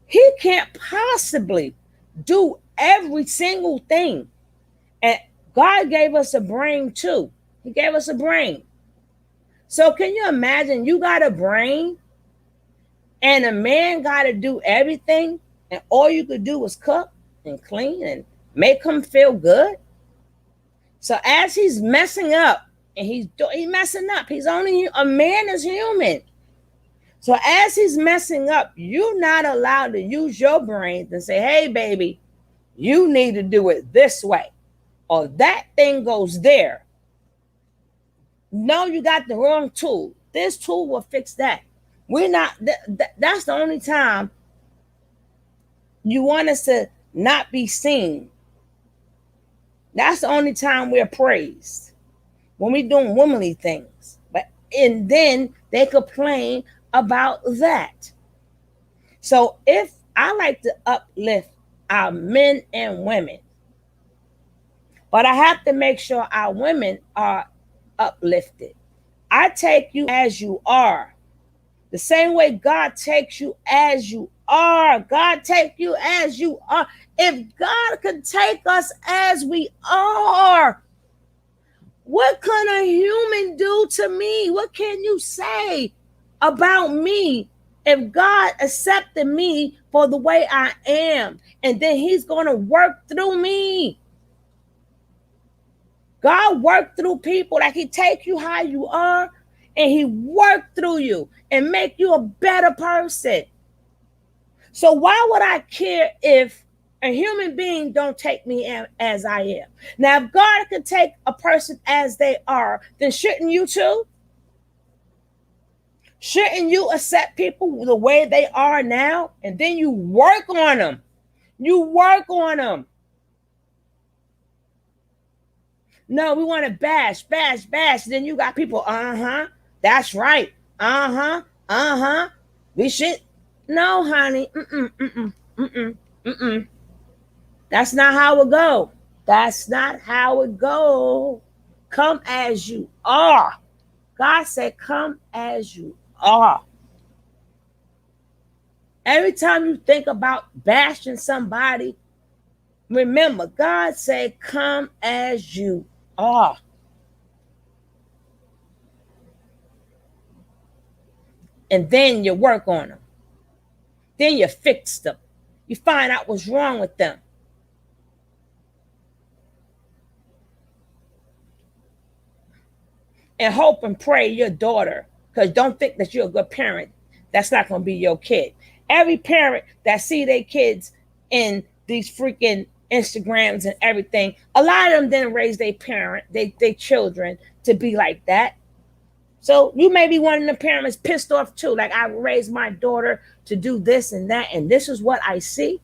He can't possibly do every single thing. And God gave us a brain too. He gave us a brain. So can you imagine you got a brain and a man got to do everything and all you could do is cook and clean and make him feel good? So as he's messing up and he's messing up, a man is human. So as he's messing up, you're not allowed to use your brain and say, hey, baby, you need to do it this way. Or that thing goes there. No, you got the wrong tool. This tool will fix that. That's the only time you want us to not be seen. That's the only time we're praised. When we're doing womanly things. And then they complain about that. So if I like to uplift our men and women, but I have to make sure our women are uplifted. I take you as you are. The same way God takes you as you are. God take you as you are. If God could take us as we are, what can a human do to me? What can you say about me if God accepted me for the way I am? And then he's going to work through me. God worked through people. Like he take you how you are and he worked through you and make you a better person. So why would I care if a human being don't take me as I am? Now, if God could take a person as they are, then shouldn't you too? Shouldn't you accept people the way they are now? And then you work on them. You work on them. No, we want to bash. Then you got people, that's right. We should. No, honey. That's not how it go. That's not how it go. Come as you are. God said, come as you are. Every time you think about bashing somebody, remember, God said, come as you are. And then you work on them. Then you fix them. You find out what's wrong with them. And hope and pray your daughter, because don't think that you're a good parent. That's not going to be your kid. Every parent that see their kids in these freaking Instagrams and everything, a lot of them didn't raise their children to be like that. So you may be one of the parents pissed off too. Like, I raised my daughter to do this and that, and this is what I see.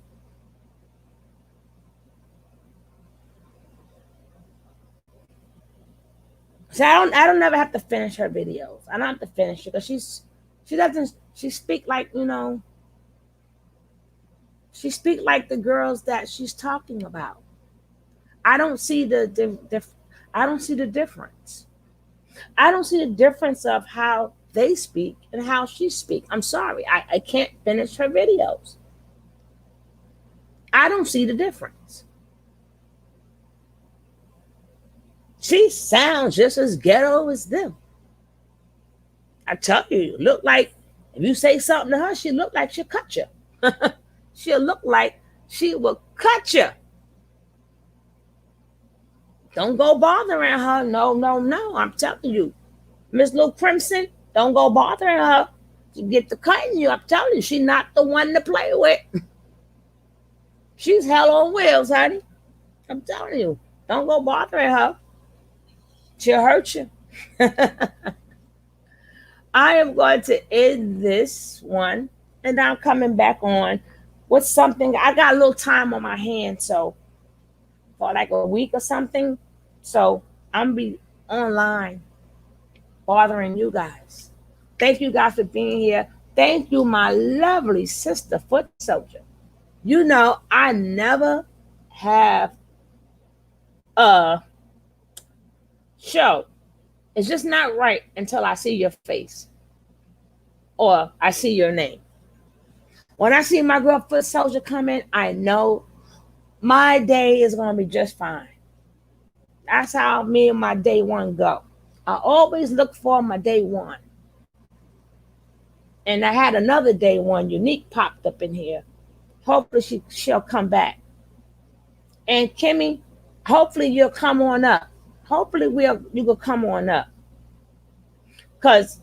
So I don't never have to finish her videos. I don't have to finish it because she speak like, she speak like the girls that she's talking about. I don't see I don't see the difference. I don't see the difference of how they speak and how she speak. I'm sorry. I can't finish her videos. I don't see the difference. She sounds just as ghetto as them. I tell you, look like if you say something to her, she look like she'll cut you. She'll look like she will cut you. Don't go bothering her. No. I'm telling you. Miss Little Crimson, don't go bothering her. She get to cutting you. I'm telling you, she's not the one to play with. She's hell on wheels, honey. I'm telling you. Don't go bothering her. She'll hurt you. I am going to end this one, and I'm coming back on with something. I got a little time on my hands, so for like a week or something. So I'm be online bothering you guys. Thank you guys for being here. Thank you, my lovely sister, Foot Soldier. You know, I never have a show. It's just not right until I see your face or I see your name. When I see my girl Foot Soldier come in, I know my day is going to be just fine. That's how me and my day one go. I always look for my day one. And I had another day one unique popped up in here. Hopefully she'll come back. And Kimmy, hopefully you'll come on up. Hopefully you will come on up. Because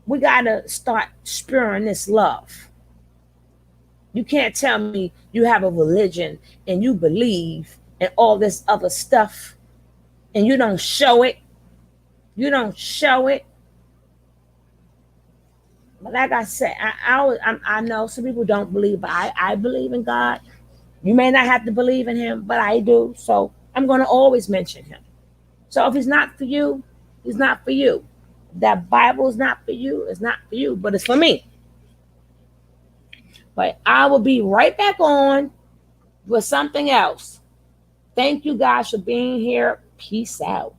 we got to start spewing this love. You can't tell me you have a religion and you believe in all this other stuff and you don't show it. You don't show it. But like I said, I know some people don't believe, but I believe in God. You may not have to believe in him, but I do. So I'm going to always mention him. So if he's not for you, he's not for you. That Bible is not for you, it's not for you, but it's for me. But I will be right back on with something else. Thank you guys for being here. Peace out.